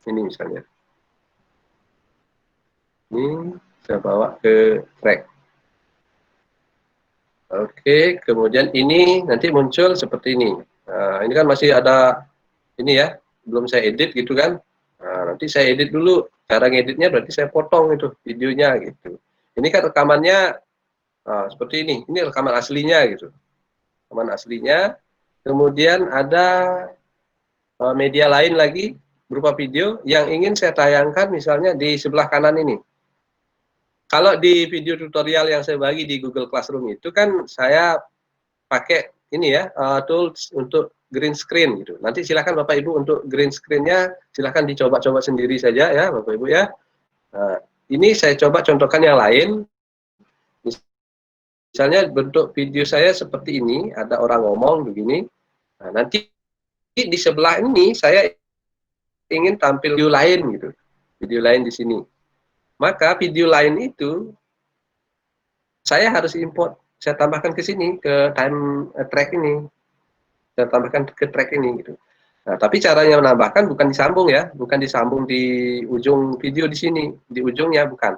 ini misalnya. Ini saya bawa ke track. Oke, kemudian ini nanti muncul seperti ini. Nah, ini kan masih ada ini ya, belum saya edit gitu kan. Nah, nanti saya edit dulu. Cara ngeditnya berarti saya potong itu videonya gitu. Ini kan rekamannya seperti ini. Ini rekaman aslinya gitu. Rekaman aslinya. Kemudian ada media lain lagi berupa video yang ingin saya tayangkan misalnya di sebelah kanan ini. Kalau di video tutorial yang saya bagi di Google Classroom itu kan saya pakai ini ya, tools untuk green screen gitu. Nanti silakan Bapak Ibu untuk green screen-nya silakan dicoba-coba sendiri saja ya Bapak Ibu ya. Nah, ini saya coba contohkan yang lain. Misalnya bentuk video saya seperti ini, ada orang ngomong begini. Nah, nanti di sebelah ini saya ingin tampil video lain gitu. Video lain di sini. Maka video lain itu saya harus import, saya tambahkan ke sini ke time track ini. Saya tambahkan ke track ini gitu. Nah, tapi caranya menambahkan bukan disambung ya, bukan disambung di ujung video di sini, di ujungnya bukan.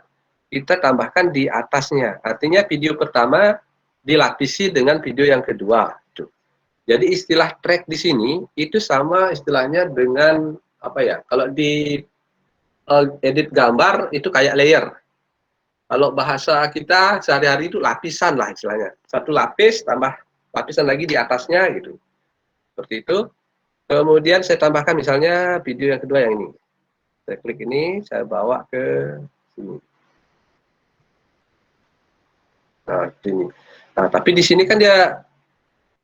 Kita tambahkan di atasnya. Artinya video pertama dilapisi dengan video yang kedua. Gitu. Jadi istilah track di sini itu sama istilahnya dengan apa ya? Kalau di edit gambar itu kayak layer. Kalau bahasa kita sehari-hari itu lapisan lah istilahnya. Satu lapis tambah lapisan lagi di atasnya gitu. Seperti itu. Kemudian saya tambahkan misalnya video yang kedua yang ini. Saya klik ini, saya bawa ke sini. Nah, sini. Nah, tapi di sini kan dia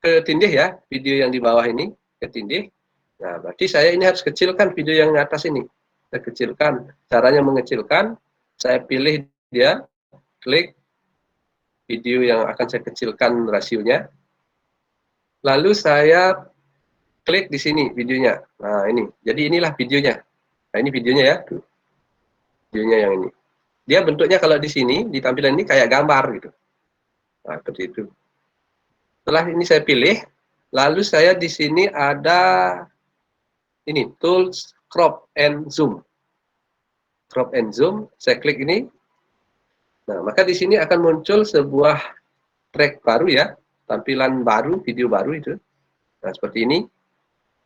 ketindih ya, video yang di bawah ini ketindih. Nah, berarti saya ini harus kecilkan video yang atas ini. Saya kecilkan. Caranya mengecilkan, saya pilih dia, klik video yang akan saya kecilkan rasionya. Lalu saya klik di sini videonya. Nah, ini. Jadi inilah videonya. Nah, ini videonya ya. Videonya yang ini. Dia bentuknya kalau di sini, di tampilan ini kayak gambar gitu. Nah, seperti itu. Setelah ini saya pilih, lalu saya di sini ada ini, tools crop and zoom. Crop and zoom, saya klik ini. Nah, maka di sini akan muncul sebuah track baru ya, tampilan baru, video baru itu. Nah, seperti ini.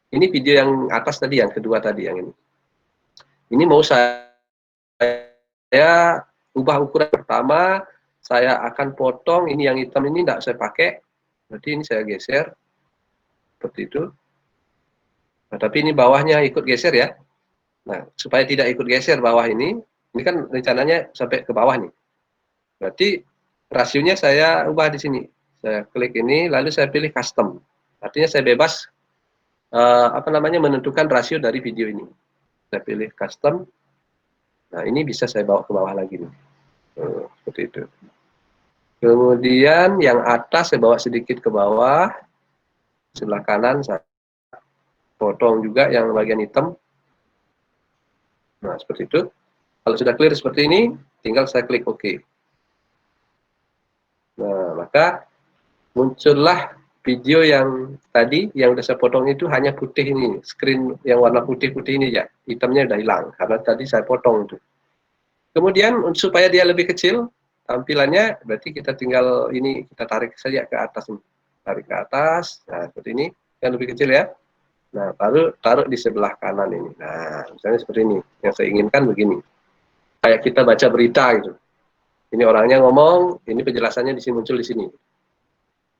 Ini video yang atas tadi, yang kedua tadi, yang ini. Ini mau saya ubah ukuran. Pertama, saya akan potong, ini yang hitam ini tidak saya pakai. Berarti ini saya geser. Seperti itu. Nah, tapi ini bawahnya ikut geser ya. Nah, supaya tidak ikut geser bawah ini kan rencananya sampai ke bawah nih. Berarti rasionya saya ubah di sini. Saya klik ini, lalu saya pilih custom. Artinya saya bebas menentukan rasio dari video ini. Saya pilih custom. Nah, ini bisa saya bawa ke bawah lagi nih. Seperti itu. Kemudian yang atas saya bawa sedikit ke bawah. Sebelah kanan saya potong juga yang bagian hitam. Nah, seperti itu. Kalau sudah clear seperti ini, tinggal saya klik OK. Nah, maka muncullah video yang tadi, yang sudah saya potong itu hanya putih ini. Screen yang warna putih-putih ini ya. Hitamnya sudah hilang, karena tadi saya potong itu. Kemudian, supaya dia lebih kecil, tampilannya, berarti kita tinggal ini, kita tarik saja ke atas. Tarik ke atas, nah seperti ini, yang lebih kecil ya. Nah, baru taruh di sebelah kanan ini. Nah, misalnya seperti ini, yang saya inginkan begini. Kayak kita baca berita gitu. Ini orangnya ngomong, ini penjelasannya di sini muncul di sini.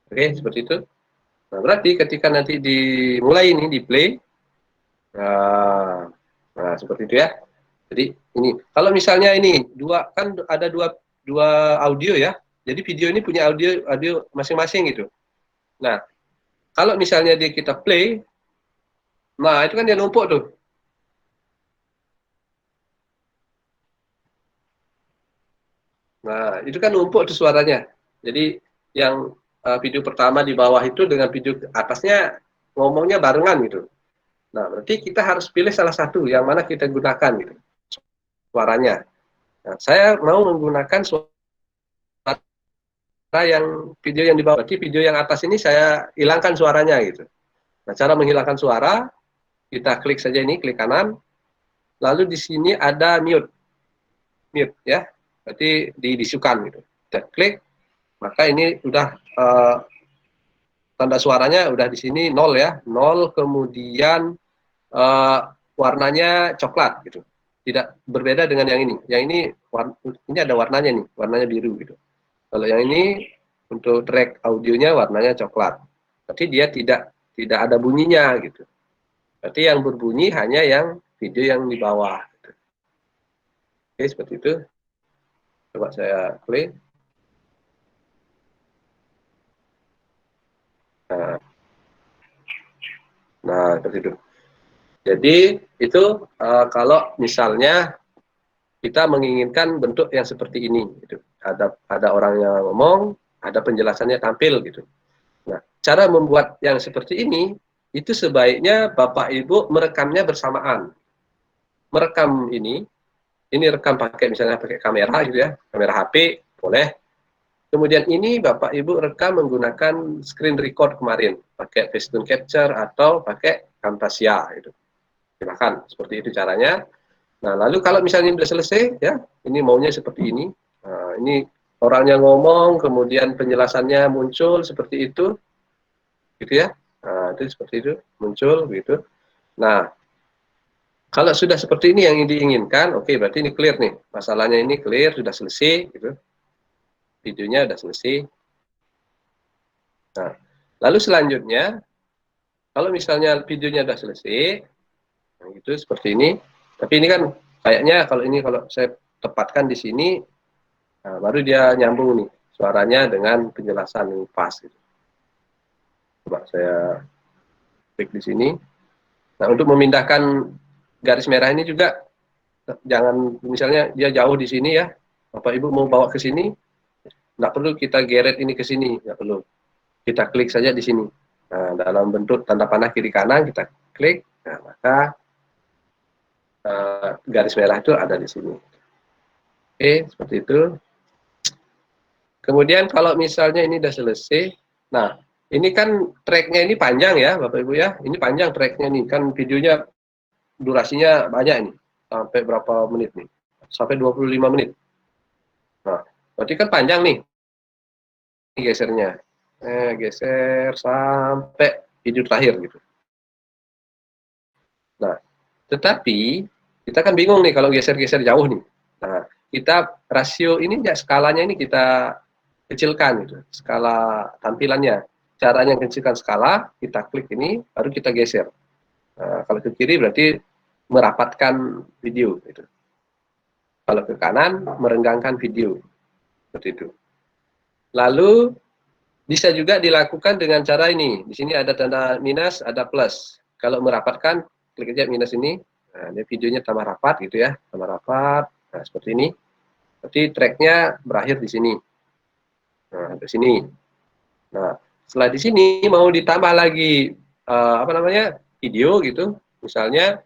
Oke, seperti itu. Nah, berarti ketika nanti dimulai ini, di play, nah seperti itu ya. Jadi ini, kalau misalnya ini, kan ada dua audio ya. Jadi video ini punya audio masing-masing gitu. Nah, kalau misalnya kita play, nah itu kan dia numpuk tuh. Nah, itu kan numpuk tuh suaranya. Jadi yang video pertama di bawah itu dengan video atasnya ngomongnya barengan gitu. Nah, berarti kita harus pilih salah satu yang mana kita gunakan gitu. Suaranya. Nah, saya mau menggunakan suara yang video yang di bawah. Berarti video yang atas ini saya hilangkan suaranya gitu. Nah, cara menghilangkan suara, kita klik saja ini, klik kanan. Lalu di sini ada mute. Mute ya. Berarti disukan gitu. Kita klik, maka ini udah tanda suaranya udah di sini 0 ya. 0, kemudian warnanya coklat gitu. Tidak berbeda dengan yang ini. Yang ini ada warnanya nih, warnanya biru gitu. Kalau yang ini untuk track audionya warnanya coklat. Berarti dia tidak ada bunyinya gitu. Berarti yang berbunyi hanya yang video yang di bawah. Gitu. Oke, seperti itu. Coba saya play. Nah, seperti itu. Jadi itu kalau misalnya kita menginginkan bentuk yang seperti ini, gitu. Ada orang yang ngomong, ada penjelasannya tampil gitu. Nah, cara membuat yang seperti ini itu sebaiknya Bapak Ibu merekamnya bersamaan. Merekam ini rekam misalnya pakai kamera gitu ya, kamera HP boleh. Kemudian ini Bapak Ibu rekam menggunakan screen record kemarin, pakai Facetune Capture atau pakai Camtasia gitu. Silakan, seperti itu caranya. Nah, lalu kalau misalnya sudah selesai ya, ini maunya seperti ini. Nah, ini orangnya ngomong, kemudian penjelasannya muncul seperti itu. Gitu ya. Nah, itu seperti itu muncul gitu. Nah, Kalau sudah seperti ini yang diinginkan, oke, berarti ini clear nih. Masalahnya ini clear, sudah selesai gitu. Videonya sudah selesai. Nah, lalu selanjutnya kalau misalnya videonya sudah selesai, nah itu seperti ini. Tapi ini kan kayaknya kalau saya tepatkan di sini, nah, baru dia nyambung nih suaranya dengan penjelasan yang pas. Gitu. Coba saya klik di sini. Nah, untuk memindahkan garis merah ini juga jangan, misalnya dia jauh di sini ya, Bapak Ibu mau bawa ke sini, nggak perlu kita geret ini ke sini, nggak perlu. Kita klik saja di sini. Nah, dalam bentuk tanda panah kiri kanan kita klik, nah, maka garis merah itu ada di sini. Oke, seperti itu. Kemudian kalau misalnya ini sudah selesai, nah ini kan tracknya ini panjang ya Bapak Ibu ya, ini panjang tracknya nih, kan videonya durasinya banyak ini, sampai berapa menit nih, sampai 25 menit. Nah, berarti kan panjang nih gesernya, geser sampai video terakhir gitu. Nah, tetapi kita kan bingung nih kalau geser-geser jauh nih. Nah, kita rasio ini ya, skalanya ini kita kecilkan gitu, skala tampilannya. Caranya kecilkan skala, kita klik ini, baru kita geser. Nah, kalau ke kiri berarti merapatkan video gitu. Kalau ke kanan merenggangkan video. Seperti itu. Lalu bisa juga dilakukan dengan cara ini. Di sini ada tanda minus, ada plus. Kalau merapatkan, klik aja minus ini. Nah, ini videonya tambah rapat gitu ya, tambah rapat. Nah, seperti ini. Berarti tracknya berakhir di sini. Nah, di sini. Nah, setelah di sini mau ditambah lagi video gitu, misalnya.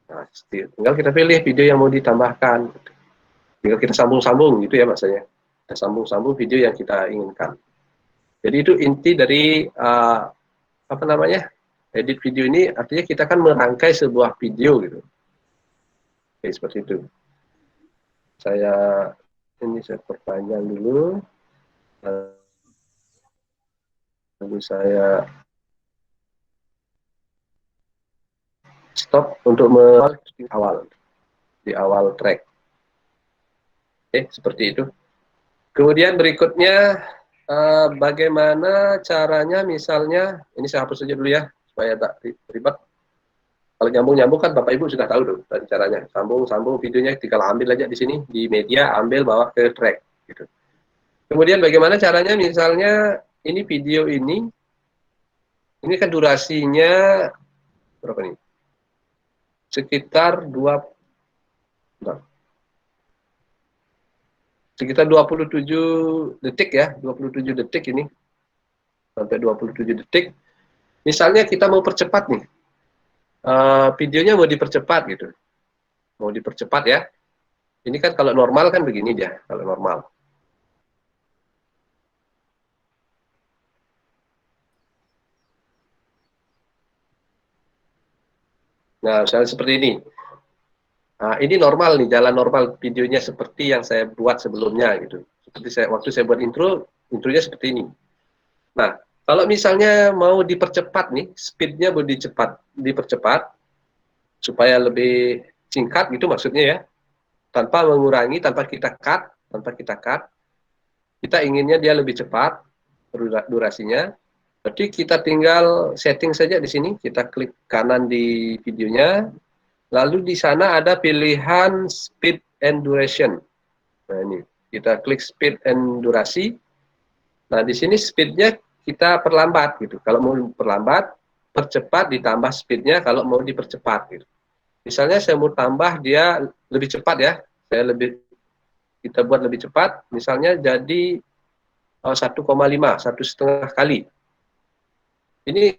Nah, tinggal kita pilih video yang mau ditambahkan. Tinggal kita sambung-sambung gitu ya maksudnya. Kita sambung-sambung video yang kita inginkan. Jadi itu inti dari edit video ini, artinya kita kan merangkai sebuah video gitu. Oke, seperti itu. Saya perpanjang dulu. Lalu saya stop untuk di awal track. Oke, seperti itu. Kemudian berikutnya bagaimana caranya, misalnya ini saya hapus saja dulu ya supaya tak ribet. Kalau nyambung kan Bapak Ibu sudah tahu tuh tadi caranya. Sambung videonya tinggal ambil aja di sini di media, ambil bawa ke track gitu. Kemudian bagaimana caranya, misalnya ini video ini kan durasinya berapa nih? Sekitar 27 detik ya, 27 detik ini. Sampai 27 detik. Misalnya kita mau percepat nih. Videonya mau dipercepat gitu. Mau dipercepat ya. Ini kan kalau normal kan begini dia, kalau normal. Nah, misalnya seperti ini. Nah, ini normal nih, jalan normal videonya seperti yang saya buat sebelumnya gitu. Seperti waktu saya buat intronya seperti ini. Nah, kalau misalnya mau dipercepat nih, speednya mau dipercepat supaya lebih singkat gitu maksudnya ya, tanpa mengurangi, tanpa kita cut, kita inginnya dia lebih cepat durasinya. Berarti kita tinggal setting saja di sini, kita klik kanan di videonya, lalu di sana ada pilihan speed and duration. Nah ini, kita klik speed and durasi. Nah di sini speednya kita perlambat gitu. Kalau mau perlambat, percepat ditambah speednya kalau mau dipercepat gitu. Misalnya saya mau tambah dia lebih cepat ya, kita buat lebih cepat, misalnya jadi 1,5, 1,5 kali. Ini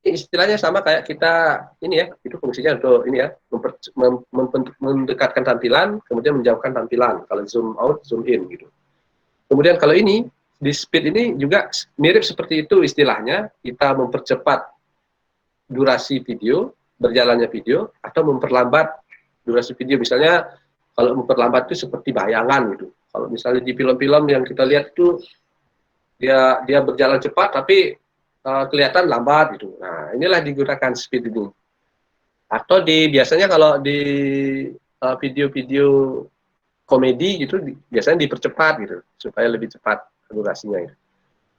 istilahnya sama kayak kita ini ya, itu fungsinya untuk ini ya, mendekatkan tampilan, kemudian menjauhkan tampilan. Kalau zoom out, zoom in gitu. Kemudian kalau ini di speed ini juga mirip seperti itu istilahnya, kita mempercepat durasi video, berjalannya video, atau memperlambat durasi video. Misalnya kalau memperlambat itu seperti bayangan gitu. Kalau misalnya di film-film yang kita lihat itu dia berjalan cepat tapi kelihatan lambat gitu. Nah, inilah digunakan speed ini. Atau biasanya kalau di video-video komedi gitu biasanya dipercepat gitu supaya lebih cepat durasinya gitu.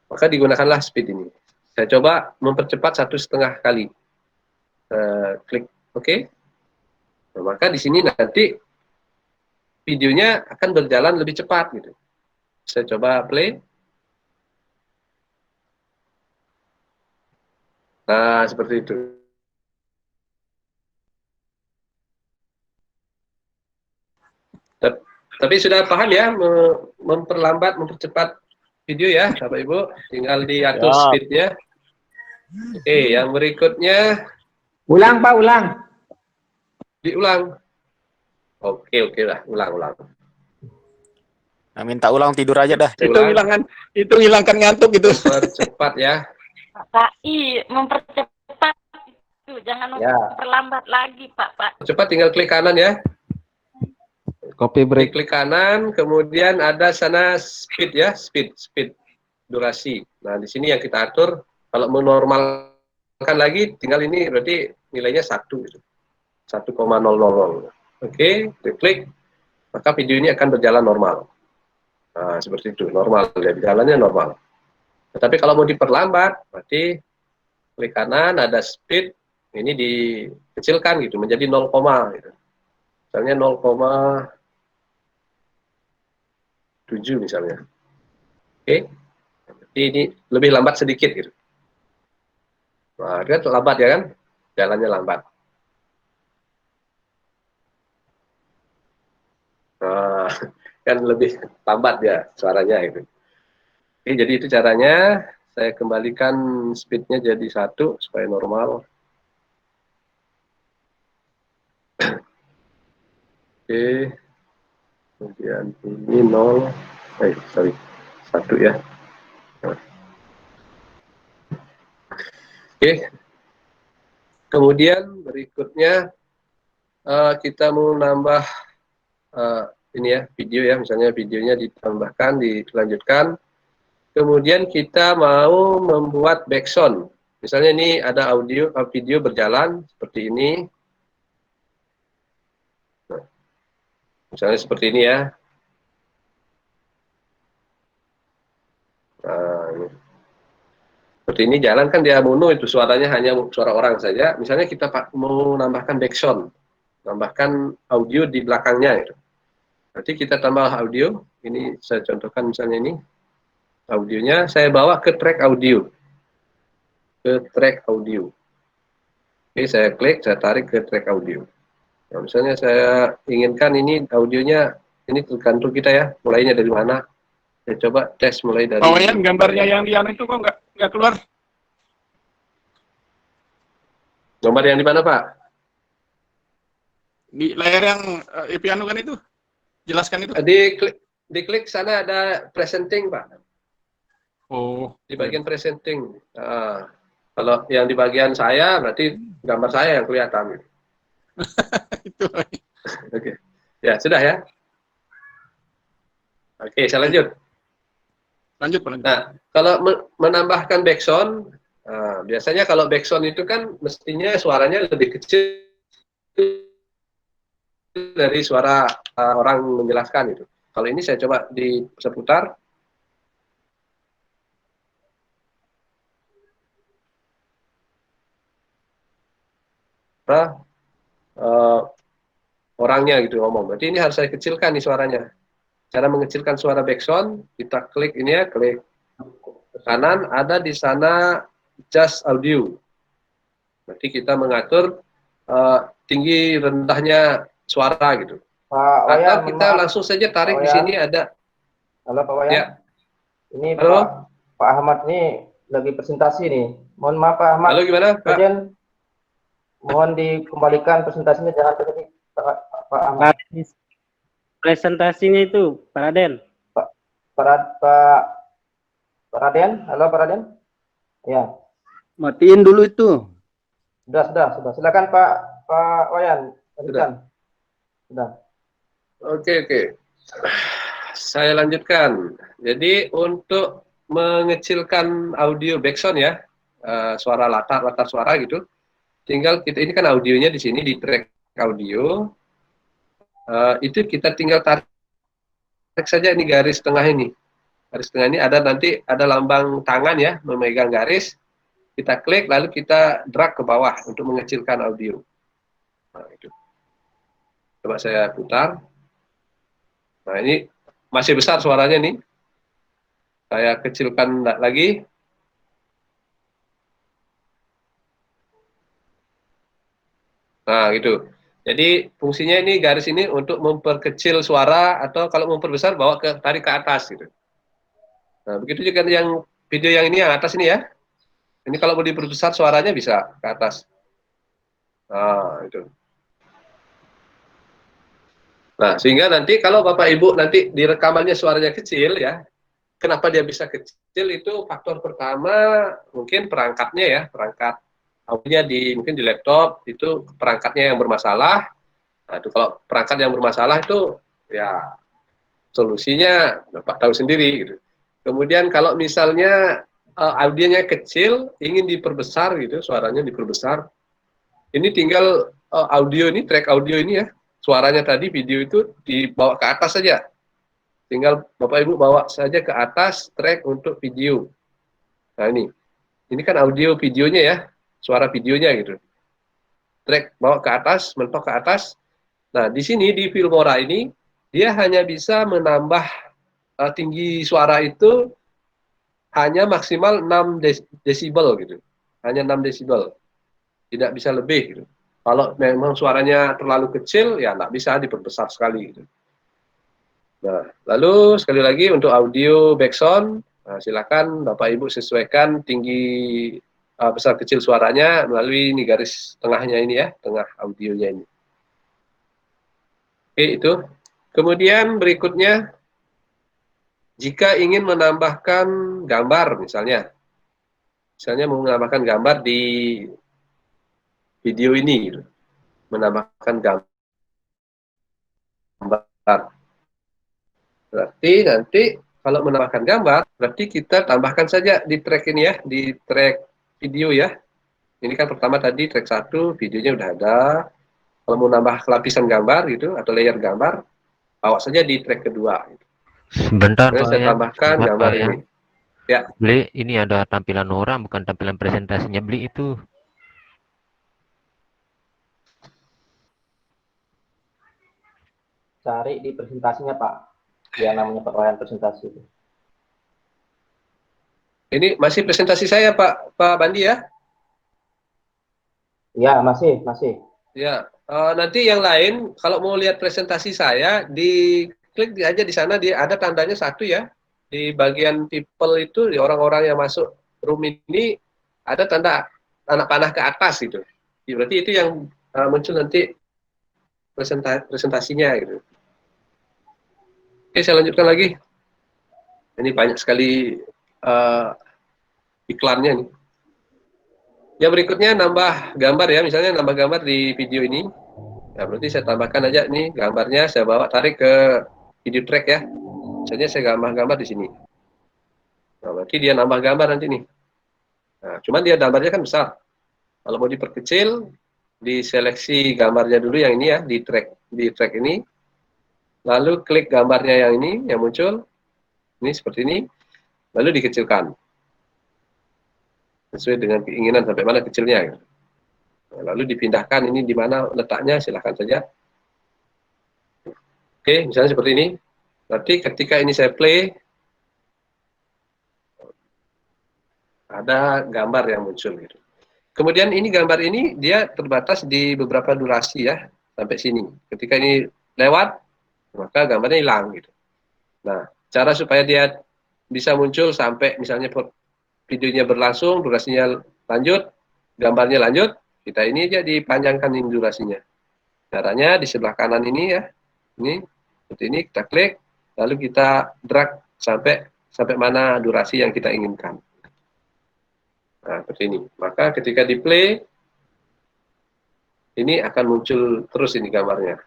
Maka digunakanlah speed ini. Saya coba mempercepat 1,5 kali. Klik OK. Nah, maka di sini nanti videonya akan berjalan lebih cepat gitu. Saya coba play. Nah, seperti itu. Tapi sudah paham ya memperlambat, mempercepat video ya, Bapak Ibu. Tinggal diatur speednya. Oke, yang berikutnya. Ulang Pak, ulang. Diulang. Oke lah, ulang. Nah, minta ulang tidur aja dah. Itu hilangkan ngantuk gitu. Percepat ya. Pak, mempercepat itu, jangan memperlambat lagi, Pak. Cepat tinggal klik kanan ya. Copy break. Klik kanan, kemudian ada sana speed ya, speed durasi. Nah, di sini yang kita atur. Kalau menormalkan lagi, tinggal ini berarti nilainya 1 gitu. 1,000. Oke, klik, maka video ini akan berjalan normal. Nah, seperti itu, normal, ya, jalannya normal. Tetapi kalau mau diperlambat, berarti klik kanan, ada speed, ini dikecilkan gitu, menjadi 0, gitu. Misalnya 0,7 misalnya. Oke, jadi ini lebih lambat sedikit gitu. Nah, dia lambat ya kan, jalannya lambat. Nah, kan lebih lambat ya suaranya itu. Oke, jadi itu caranya. Saya kembalikan speednya jadi 1 supaya normal. Oke, kemudian ini 0, 1 ya. Nah. Oke, kemudian berikutnya kita mau nambah ini ya, video ya, misalnya videonya ditambahkan, dilanjutkan. Kemudian kita mau membuat background. Misalnya ini ada video berjalan seperti ini. Nah, misalnya seperti ini ya. Nah, ini. Seperti ini jalan kan dia mono itu suaranya hanya suara orang saja. Misalnya kita mau nambahkan background, nambahkan audio di belakangnya itu. Nanti kita tambah audio. Ini saya contohkan misalnya ini audionya saya bawa ke track audio. Oke, saya klik, saya tarik ke track audio. Nah, misalnya saya inginkan ini audionya ini tergantung kita ya, mulainya dari mana. Saya coba tes mulai dari. Wayan, gambarnya yang di itu kok nggak keluar? Gambar yang di mana, Pak? Di layar yang Epiano kan itu? Jelaskan itu. Diklik sana ada presenting, Pak. Oh. Di bagian presenting. Kalau yang di bagian saya berarti gambar saya yang kelihatan. Itu. Oke. Ya, sudah ya. Oke, saya lanjut. Lanjut. Nah, kalau menambahkan background, biasanya kalau background itu kan mestinya suaranya lebih kecil dari suara orang menjelaskan itu. Kalau ini saya coba di seputar. Orangnya gitu ngomong. Berarti ini harus saya kecilkan nih suaranya. Cara mengecilkan suara background, kita klik ini ya, klik ke kanan, ada di sana just audio. Berarti kita mengatur tinggi rendahnya suara gitu. Pak Wayan, atau kita langsung saja tarik di sini ada. Halo Pak Wayan. Ya. Ini Halo. Pak Ahmad nih lagi presentasi nih. Mohon maaf Pak Ahmad. Halo, gimana Pak? Kemudian mohon dikembalikan presentasinya, jangan terjadi Pak Ahmad. Presentasinya itu, Pak Raden. Pak Raden, halo Pak Raden. Ya. Matiin dulu itu. Sudah. Silakan Pak Wayan. Sudah. Oke. Saya lanjutkan. Jadi untuk mengecilkan audio background ya, suara latar suara gitu. Tinggal kita ini kan audionya di sini di track audio, itu kita tinggal tarik saja ini garis tengah ini. Garis tengah ini ada nanti ada lambang tangan ya memegang garis. Kita klik lalu kita drag ke bawah untuk mengecilkan audio. Nah, itu. Coba saya putar. Nah ini masih besar suaranya nih. Saya kecilkan lagi. Nah gitu. Jadi fungsinya ini garis ini untuk memperkecil suara atau kalau memperbesar bawa ke tarik ke atas gitu. Nah begitu juga yang video yang ini yang atas ini ya. Ini kalau mau diperbesar suaranya bisa ke atas. Nah itu. Nah sehingga nanti kalau Bapak Ibu nanti di rekamannya suaranya kecil ya. Kenapa dia bisa kecil itu faktor pertama mungkin perangkatnya ya, perangkat audionya mungkin di laptop itu perangkatnya yang bermasalah. Nah, itu kalau perangkat yang bermasalah itu ya solusinya Bapak tahu sendiri gitu. Kemudian kalau misalnya audionya kecil ingin diperbesar gitu, suaranya diperbesar. Ini tinggal audio ini track audio ini ya, suaranya tadi video itu dibawa ke atas saja. Tinggal Bapak Ibu bawa saja ke atas track untuk video. Nah ini kan audio videonya ya, suara videonya gitu. Track bawa ke atas, mentok ke atas. Nah di sini di Filmora ini dia hanya bisa menambah tinggi suara itu hanya maksimal 6 desibel gitu. Hanya 6 desibel. Tidak bisa lebih gitu. Kalau memang suaranya terlalu kecil ya nggak bisa diperbesar sekali gitu. Nah, lalu sekali lagi untuk audio background, silakan Bapak Ibu sesuaikan tinggi besar kecil suaranya melalui ini garis tengahnya ini ya, tengah audionya ini. Oke, itu. Kemudian berikutnya, jika ingin menambahkan gambar misalnya mau menambahkan gambar di video ini, gitu. Menambahkan gambar. Berarti nanti kalau menambahkan gambar, berarti kita tambahkan saja di track ini ya, di track video ya. Ini kan pertama tadi track 1, videonya udah ada. Kalau mau nambah lapisan gambar gitu, atau layer gambar, bawa saja di track kedua. Gitu. Sebentar Pak saya tambahkan gambar ini. Ya. Beli, ini ada tampilan orang, bukan tampilan presentasinya Beli itu. Cari di presentasinya Pak. Ya namanya peroleh presentasi itu. Ini masih presentasi saya Pak Bandi ya? Ya masih. Ya, nanti yang lain kalau mau lihat presentasi saya diklik aja di sana, ada tandanya 1 ya. Di bagian people itu di orang-orang yang masuk room ini ada tanda anak panah ke atas gitu. Berarti itu yang muncul nanti presentasinya gitu. Oke, saya lanjutkan lagi. Ini banyak sekali iklannya nih. Yang berikutnya nambah gambar ya, misalnya nambah gambar di video ini. Nah, berarti saya tambahkan aja nih gambarnya, saya bawa tarik ke video track ya. Misalnya saya gambar di sini. Nah, berarti dia nambah gambar nanti nih. Nah, cuman dia gambarnya kan besar. Kalau mau diperkecil, diseleksi gambarnya dulu yang ini ya, di track ini. Lalu klik gambarnya yang ini, yang muncul. Ini seperti ini. Lalu dikecilkan. Sesuai dengan keinginan sampai mana kecilnya. Nah, lalu dipindahkan ini di mana letaknya, silahkan saja. Oke, misalnya seperti ini. Berarti ketika ini saya play, ada gambar yang muncul gitu. Kemudian ini gambar ini dia terbatas di beberapa durasi ya, sampai sini. Ketika ini lewat, maka gambarnya hilang gitu. Nah, cara supaya dia bisa muncul sampai misalnya videonya berlangsung, durasinya lanjut, gambarnya lanjut, kita ini aja dipanjangkan ini durasinya. Caranya di sebelah kanan ini ya, ini seperti ini kita klik, lalu kita drag sampai mana durasi yang kita inginkan. Nah, seperti ini. Maka ketika di play, ini akan muncul terus ini gambarnya.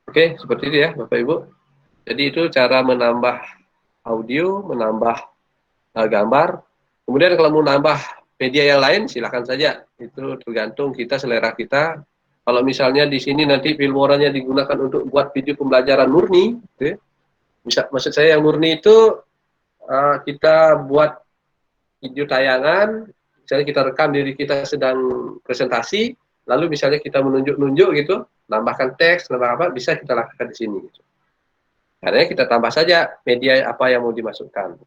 Oke, seperti itu ya Bapak Ibu. Jadi itu cara menambah audio, menambah gambar Kemudian kalau mau nambah media yang lain, silakan saja. Itu tergantung kita, selera kita. Kalau misalnya di sini nanti Filmoranya digunakan untuk buat video pembelajaran murni, gitu ya. Maksud saya yang murni itu kita buat video tayangan, misalnya kita rekam diri kita sedang presentasi, lalu misalnya kita menunjuk-nunjuk gitu, nambahkan teks, nambah apa, bisa kita lakukan di sini. Gitu. Karena kita tambah saja media apa yang mau dimasukkan.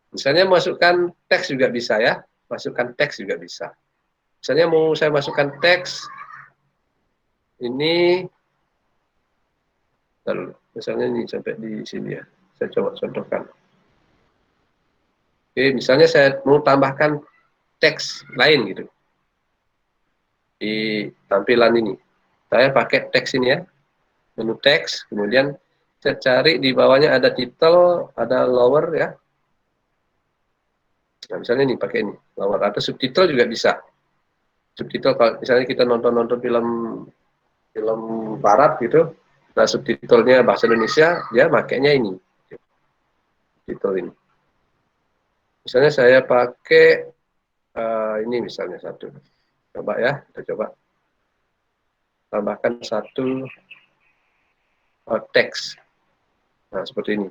Misalnya masukkan teks juga bisa ya, masukkan teks juga bisa. Misalnya mau saya masukkan teks, ini, misalnya ini sampai di sini ya, saya coba contohkan. Oke, misalnya saya mau tambahkan teks lain gitu di tampilan ini. Saya pakai teks ini ya, menu teks, kemudian saya cari di bawahnya ada title, ada lower ya. Nah, misalnya ini pakai ini, lower, atau subtitle juga bisa. Subtitle kalau misalnya kita nonton film barat gitu, nah subtitlenya bahasa Indonesia, dia makainya ini. Subtitle ini. Misalnya saya pakai ini misalnya satu. Coba ya, kita coba. Tambahkan satu teks. Nah, seperti ini.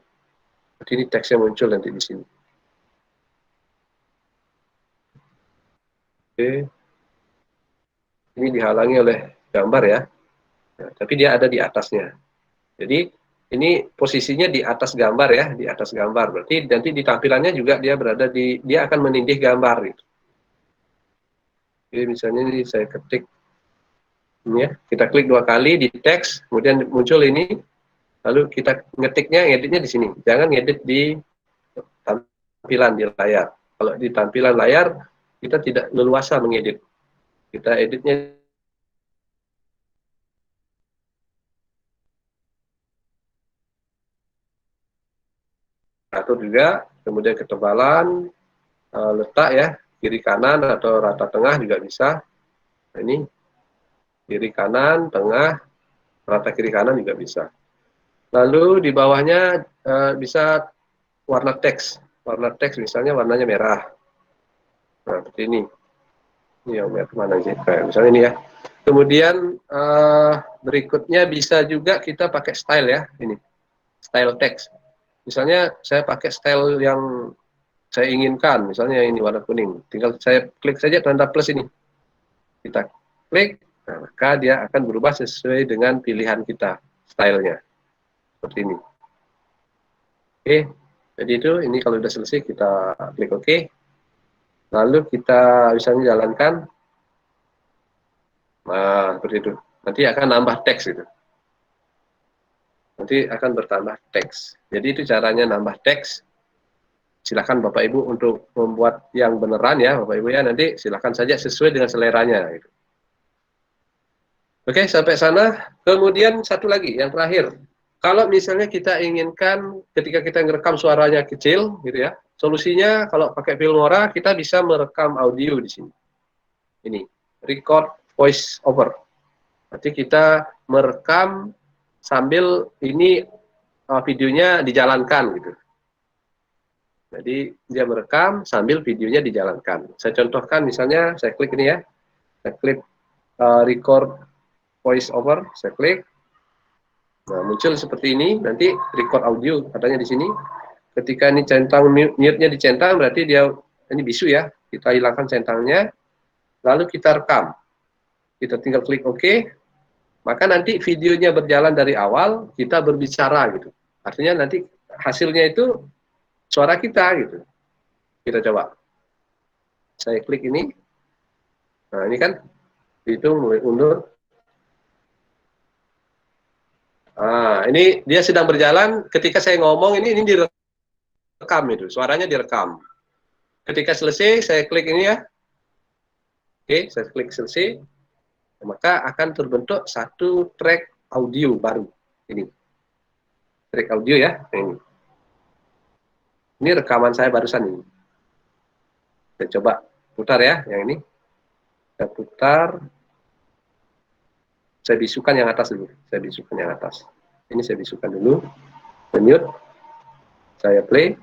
Seperti ini teksnya muncul nanti di sini. Oke. Ini dihalangi oleh gambar ya. Nah, tapi dia ada di atasnya. Jadi ini posisinya di atas gambar ya, di atas gambar. Berarti nanti di tampilannya juga dia berada di, dia akan menindih gambar gitu. Oke, misalnya ini saya ketik ini ya, kita klik 2 kali di teks, kemudian muncul ini, lalu kita ngeditnya di sini. Jangan ngedit di tampilan di layar. Kalau di tampilan layar kita tidak leluasa mengedit. Kita editnya atur juga, kemudian ketebalan, letak ya, kiri kanan atau rata tengah juga bisa. Nah, ini kiri kanan, tengah, rata kiri kanan juga bisa. Lalu di bawahnya bisa warna teks. Warna teks misalnya warnanya merah. Nah, seperti ini. Ini yang merah mana sih? Kayak misalnya ini ya. Kemudian berikutnya bisa juga kita pakai style ya, ini. Style teks. Misalnya saya pakai style yang saya inginkan, misalnya ini warna kuning. Tinggal saya klik saja tanda plus ini. Kita klik, nah, maka dia akan berubah sesuai dengan pilihan kita, stylenya. Seperti ini. Oke, jadi itu, ini kalau sudah selesai kita klik OK. Lalu kita misalnya jalankan. Nah, seperti itu. Nanti akan nambah teks gitu. Nanti akan bertambah teks. Jadi itu caranya nambah teks. Silakan Bapak Ibu untuk membuat yang beneran ya, Bapak Ibu ya, nanti silakan saja sesuai dengan seleranya gitu. Oke, sampai sana. Kemudian satu lagi, yang terakhir. Kalau misalnya kita inginkan ketika kita ngerekam suaranya kecil gitu ya, solusinya kalau pakai Filmora kita bisa merekam audio di sini. Ini, record voice over. Nanti kita merekam sambil ini videonya dijalankan gitu. Jadi dia merekam sambil videonya dijalankan. Saya contohkan misalnya, saya klik ini ya, saya klik record voice over, saya klik. Nah, muncul seperti ini, nanti record audio katanya di sini. Ketika ini centang mute-nya dicentang, berarti dia ini bisu ya. Kita hilangkan centangnya, lalu kita rekam. Kita tinggal klik OK, maka nanti videonya berjalan dari awal, kita berbicara gitu. Artinya nanti hasilnya itu suara kita gitu. Kita coba. Saya klik ini. Nah, ini kan hitung mulai undur. Nah, ini dia sedang berjalan, ketika saya ngomong ini direkam itu, suaranya direkam. Ketika selesai, saya klik ini ya. Oke, saya klik selesai. Maka akan terbentuk satu track audio baru. Ini. Track audio ya, ini. Ini rekaman saya barusan ini. Saya coba putar ya, yang ini. Saya putar. Saya bisukan yang atas dulu. Saya bisukan yang atas. Ini saya bisukan dulu. Mute. Saya play.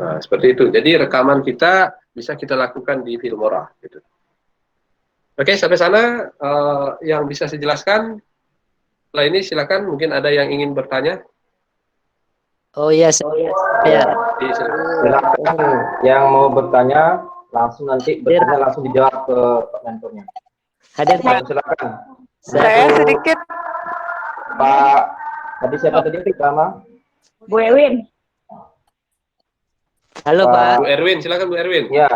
Nah, seperti itu. Jadi rekaman kita bisa kita lakukan di Filmora. Gitu. Oke, sampai sana yang bisa saya jelaskan. Setelah ini silakan, mungkin ada yang ingin bertanya. Oh iya, saya. Silakan yang mau bertanya langsung nanti bertanya langsung dijawab ke mentornya. Hadir Pak. Silakan. Saya sedikit. Pak, tadi siapa tadi nama? Bu Ewin. Halo Pak. Bu Erwin, silakan Bu Erwin. Ya,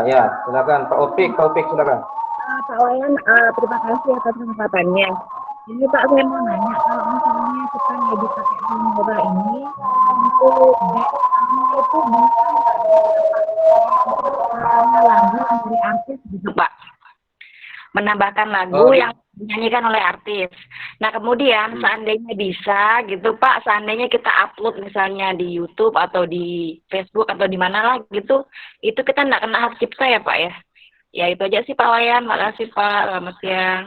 silakan. Pak Opik silakan. Pak Wayan, terima kasih atas kesempatannya. Ini Pak, saya mau nanya, kalau misalnya kita lagi pakai Filmora ini, untuk background-nya itu bisa lagu dari artis gitu Pak. Menambahkan lagu yang dinyanyikan oleh artis. Nah kemudian seandainya bisa gitu Pak, seandainya kita upload misalnya di YouTube atau di Facebook atau di mana lah gitu, itu kita nggak kena hak cipta ya Pak ya? Ya itu aja sih Pak Wayan, makasih Pak, selamat siang.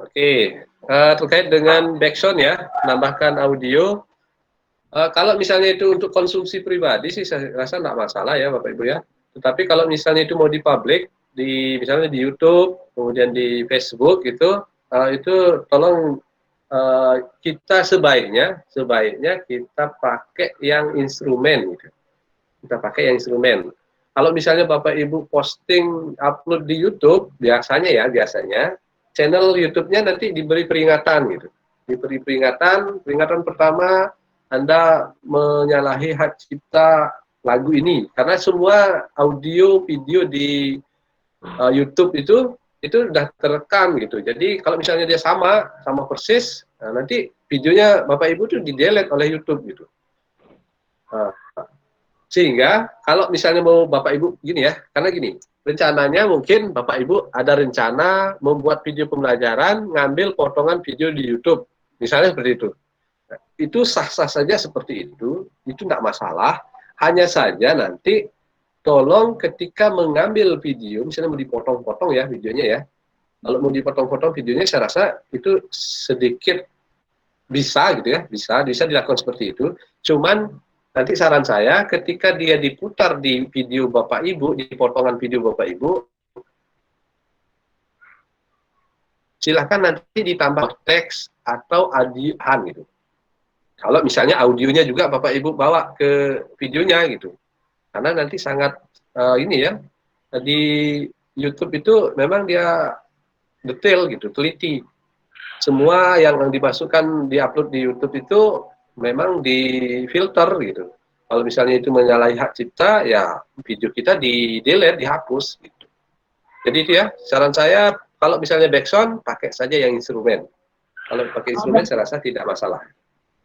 Oke, terkait dengan backsound ya, menambahkan audio. Kalau misalnya itu untuk konsumsi pribadi sih saya rasa nggak masalah ya Bapak Ibu ya. Tetapi kalau misalnya itu mau dipublik, misalnya di YouTube, kemudian di Facebook gitu, itu tolong kita sebaiknya kita pakai yang instrumen gitu. Kita pakai yang instrumen. Kalau misalnya Bapak Ibu posting upload di YouTube, biasanya channel YouTube-nya nanti diberi peringatan gitu. Diberi peringatan pertama Anda menyalahi hak cipta lagu ini karena semua audio video di YouTube itu sudah terekam gitu. Jadi kalau misalnya dia sama persis, nah nanti videonya Bapak Ibu tuh di-delete oleh YouTube gitu. Sehingga kalau misalnya mau Bapak Ibu gini ya, karena gini, rencananya mungkin Bapak Ibu ada rencana membuat video pembelajaran, ngambil potongan video di YouTube, misalnya seperti itu. Nah, itu sah-sah saja seperti itu nggak masalah. Hanya saja nanti tolong ketika mengambil video, misalnya mau dipotong-potong ya videonya ya, kalau mau dipotong-potong videonya saya rasa itu sedikit bisa gitu ya, bisa dilakukan seperti itu. Cuman nanti saran saya ketika dia diputar di video Bapak Ibu, di potongan video Bapak Ibu, silahkan nanti ditambah teks atau audioan gitu. Kalau misalnya audionya juga Bapak Ibu bawa ke videonya gitu. Karena nanti sangat ini ya, di YouTube itu memang dia detail gitu, teliti. Semua yang dimasukkan, diupload di YouTube itu memang difilter gitu. Kalau misalnya itu menyalahi hak cipta, ya video kita di-delete, dihapus gitu. Jadi itu ya, saran saya kalau misalnya backsound, pakai saja yang instrumen. Kalau pakai instrumen saya rasa tidak masalah.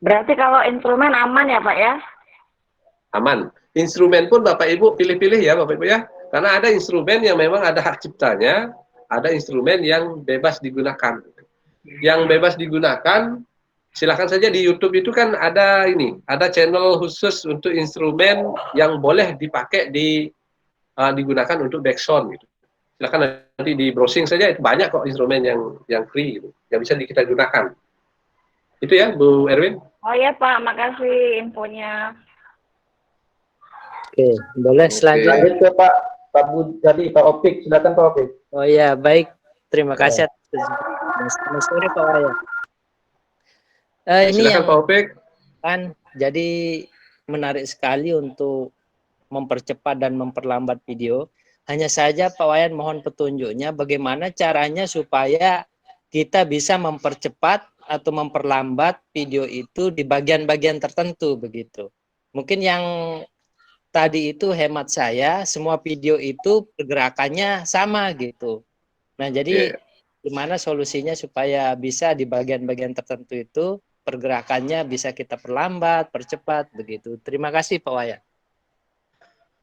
Berarti kalau instrumen aman ya Pak ya? Aman. Instrumen pun Bapak Ibu pilih-pilih ya Bapak Ibu ya. Karena ada instrumen yang memang ada hak ciptanya, ada instrumen yang bebas digunakan. Yang bebas digunakan, silakan saja di YouTube itu kan ada ada channel khusus untuk instrumen yang boleh dipakai digunakan untuk backsound gitu. Silakan nanti di browsing saja, itu banyak kok instrumen yang free gitu, yang bisa kita gunakan. Itu ya Bu Erwin. Oh ya Pak, makasih infonya. Oke, boleh selanjutnya. Lanjut ke Pak Opik, silakan Pak Opik. Oh iya, baik. Terima kasih atas selamat sore Pak Wayan. Ini silakan yang Pak Opik. kan jadi menarik sekali untuk mempercepat dan memperlambat video. Hanya saja Pak Wayan mohon petunjuknya bagaimana caranya supaya kita bisa mempercepat atau memperlambat video itu di bagian-bagian tertentu begitu. Mungkin yang tadi itu hemat saya semua video itu pergerakannya sama gitu. Nah, jadi gimana solusinya supaya bisa di bagian-bagian tertentu itu pergerakannya bisa kita perlambat, percepat begitu. Terima kasih Pak Wayan.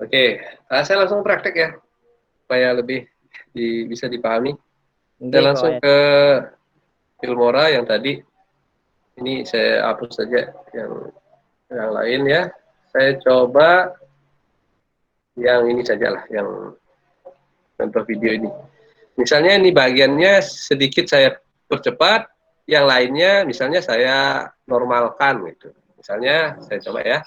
Oke, saya langsung praktek ya supaya lebih bisa dipahami. Saya langsung ke Filmora yang tadi, ini saya hapus saja yang lain ya. Saya coba yang ini sajalah, yang contoh video ini. Misalnya ini bagiannya sedikit saya percepat, yang lainnya misalnya saya normalkan gitu. Misalnya saya coba ya.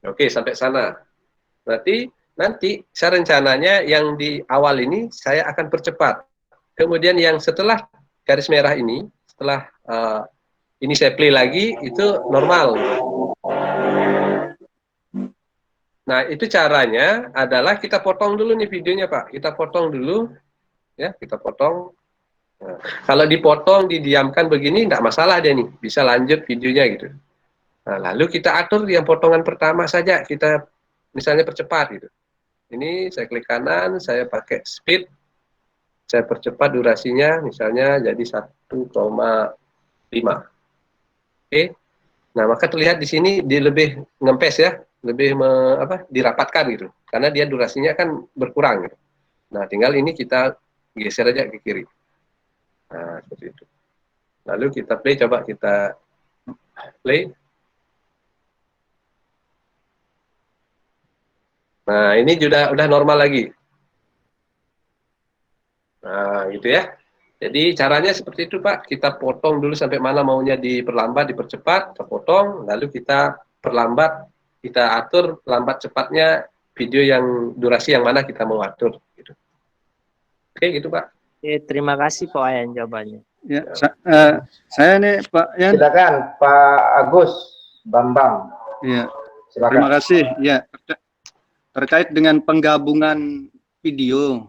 Oke, sampai sana. Berarti nanti saya rencananya yang di awal ini saya akan percepat. Kemudian yang setelah garis merah ini, setelah ini saya play lagi, itu normal. Nah, itu caranya adalah kita potong dulu nih videonya, Pak. Kita potong dulu, ya, kita potong. Nah, kalau dipotong, didiamkan begini, tidak masalah dia nih, bisa lanjut videonya gitu. Nah, lalu kita atur yang potongan pertama saja, kita misalnya percepat gitu. Ini saya klik kanan, saya pakai speed, saya percepat durasinya, misalnya jadi 1,5. Oke. Nah, maka terlihat di sini dia lebih ngempes ya, lebih dirapatkan gitu. Karena dia durasinya kan berkurang gitu. Nah, tinggal ini kita geser aja ke kiri. Nah, seperti itu. Lalu kita play, coba kita play. Nah, ini udah normal lagi. Nah, gitu ya. Jadi caranya seperti itu, Pak. Kita potong dulu sampai mana maunya diperlambat, dipercepat, kita potong, lalu kita perlambat, kita atur lambat cepatnya video yang durasi yang mana kita mau atur. Gitu. Oke, gitu, Pak. Oke, terima kasih Pak Wayan jawabannya. Ya, saya nih Pak Yan. Silakan Pak Agus Bambang. Ya. Silakan. Terima kasih. Ya, terkait dengan penggabungan video.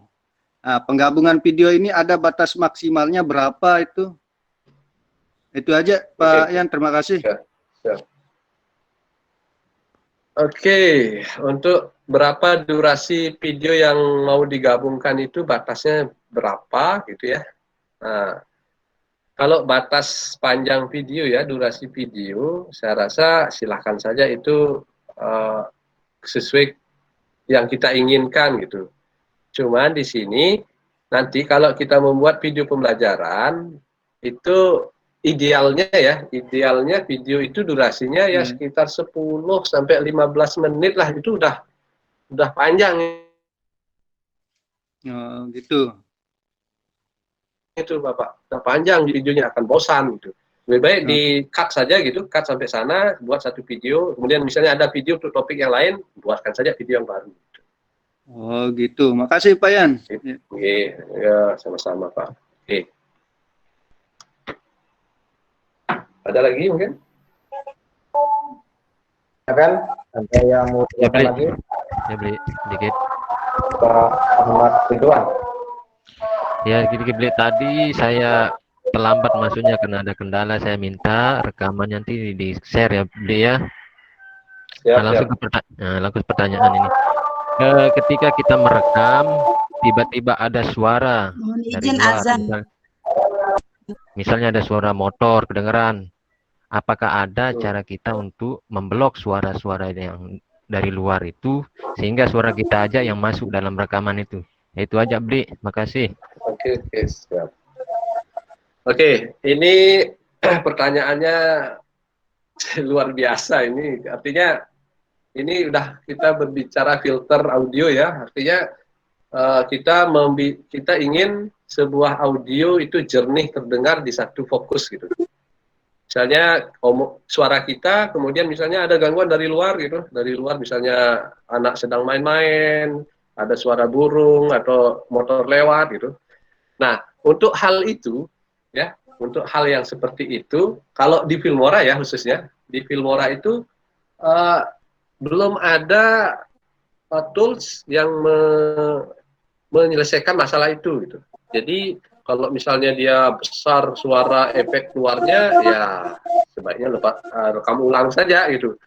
Nah, penggabungan video ini ada batas maksimalnya berapa itu? Itu aja Pak Yan, terima kasih. Oke, untuk berapa durasi video yang mau digabungkan itu batasnya berapa gitu ya. Nah, kalau batas panjang video ya, durasi video, saya rasa silahkan saja itu sesuai yang kita inginkan gitu. Cuman di sini nanti kalau kita membuat video pembelajaran itu idealnya video itu durasinya ya sekitar 10 sampai 15 menit lah, itu udah panjang. Oh, gitu. Itu Bapak, udah panjang videonya, akan bosan gitu. Lebih baik di cut saja gitu, cut sampai sana, buat satu video, kemudian misalnya ada video untuk topik yang lain, buatkan saja video yang baru. Oh gitu, makasih Pak Yan. Oke, ya sama-sama Pak. Oke. Ada lagi mungkin? Silakan, ada yang mau tanyakan lagi? Ya beli sedikit. Pak Ahmad Ridwan. Ya sedikit beli, tadi saya terlambat masuknya karena ada kendala, saya minta rekaman nanti di share ya beli ya. Langsung ke pertanyaan ini. Ketika kita merekam, tiba-tiba ada suara dari luar, misalnya ada suara motor kedengeran, apakah ada cara kita untuk memblok suara-suara yang dari luar itu, sehingga suara kita aja yang masuk dalam rekaman itu? Itu aja beli, makasih. Oke, siap. Oke, ini pertanyaannya luar biasa ini, artinya ini udah kita berbicara filter audio ya, artinya kita ingin sebuah audio itu jernih terdengar di satu fokus gitu. Misalnya suara kita, kemudian misalnya ada gangguan dari luar gitu, dari luar misalnya anak sedang main-main, ada suara burung atau motor lewat gitu. Nah, untuk hal itu ya, untuk hal yang seperti itu, kalau di Filmora ya khususnya, di Filmora itu belum ada tools yang menyelesaikan masalah itu gitu. Jadi kalau misalnya dia besar suara efek keluarnya, ya sebaiknya rekam ulang saja gitu.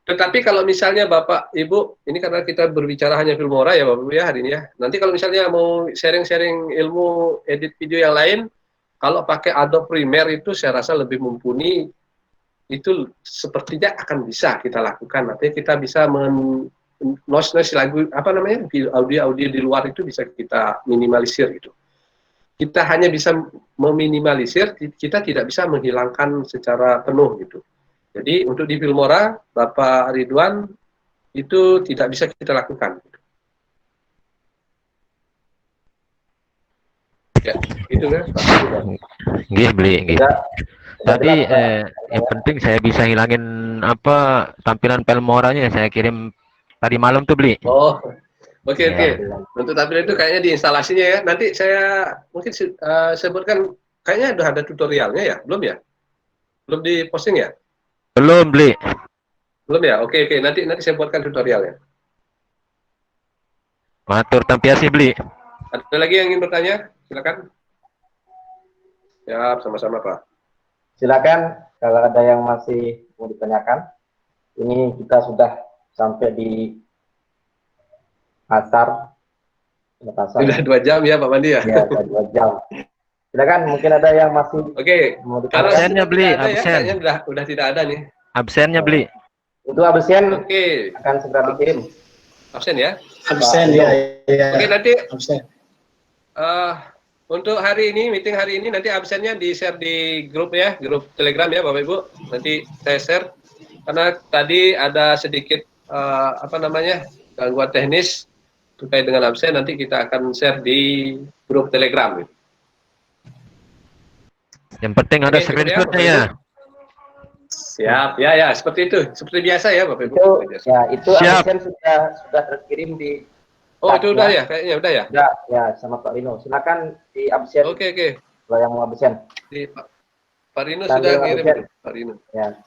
Tetapi kalau misalnya Bapak Ibu, ini karena kita berbicara hanya Filmora ya Bapak Ibu ya hari ini ya. Nanti kalau misalnya mau sharing-sharing ilmu edit video yang lain, kalau pakai Adobe Premiere itu saya rasa lebih mumpuni. Itu sepertinya akan bisa kita lakukan. Nanti kita bisa noise lagu audio di luar itu bisa kita minimalisir gitu. Kita hanya bisa meminimalisir, kita tidak bisa menghilangkan secara penuh gitu. Jadi untuk di Filmora, Bapak Ridwan itu tidak bisa kita lakukan. Ya. Gitu kan? Nggih, beli, nggih. Sudah, Tadi jelas, yang penting saya bisa hilangin apa tampilan Filmoranya saya kirim tadi malam tuh, beli. Oh, oke. Ya. Untuk tampilan itu kayaknya di instalasinya ya. Nanti saya mungkin sebutkan, kayaknya udah ada tutorialnya ya, belum ya? Belum di posting ya? Belum, beli. Belum ya? Oke. Nanti saya buatkan tutorialnya. Matur tampiasi, beli. Ada lagi yang ingin bertanya? Silakan. Ya, sama-sama Pak. silakan kalau ada yang masih mau ditanyakan. Ini kita sudah sampai di asar. Sudah 2 jam ya Pak Mandi ya? Ya, 2 jam. Silakan, mungkin ada yang masih mau ditanyakan. Absennya, beli, absen. Ya, kayaknya udah tidak ada nih. Absennya, beli. Untuk absen Oke. akan segera dikirim. Absen ya? Absen ya. Oke, nanti Absen. untuk hari ini, meeting hari ini nanti absennya di-share di grup ya, grup Telegram ya Bapak Ibu. Nanti saya share karena tadi ada sedikit gangguan teknis terkait dengan absen, nanti kita akan share di grup Telegram. Yang penting ada screenshotnya ya. Siap, ya seperti itu, seperti biasa ya Bapak Ibu. Itu absen sudah terkirim di. Oh, itu udah ya, kayaknya udah ya. Udah, ya sama Pak Rino. Silakan di absen. Oke. Kalau yang mau absen. Di Pak Rino Sambil sudah kirim, absen. Pak Rino. Ya.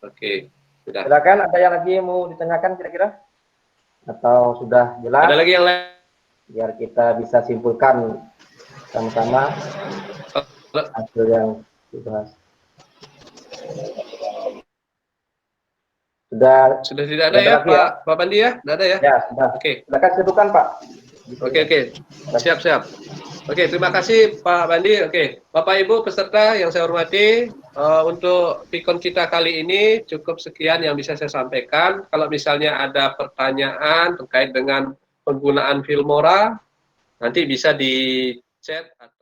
Oke, sudah. Silakan, ada yang lagi mau ditanyakan kira-kira? Atau sudah jelas? Ada lagi yang lain? Biar kita bisa simpulkan sama-sama hasil yang dibahas. Sudah tidak ada ya Pak Bandi ya? Tidak ada ya? Ya, sudah. Oke. Silakan simpulkan Pak. Oke. Siap. Oke, terima kasih Pak Bandi. Oke, Bapak Ibu peserta yang saya hormati, untuk Pikon kita kali ini cukup sekian yang bisa saya sampaikan. Kalau misalnya ada pertanyaan terkait dengan penggunaan Filmora, nanti bisa di chat atau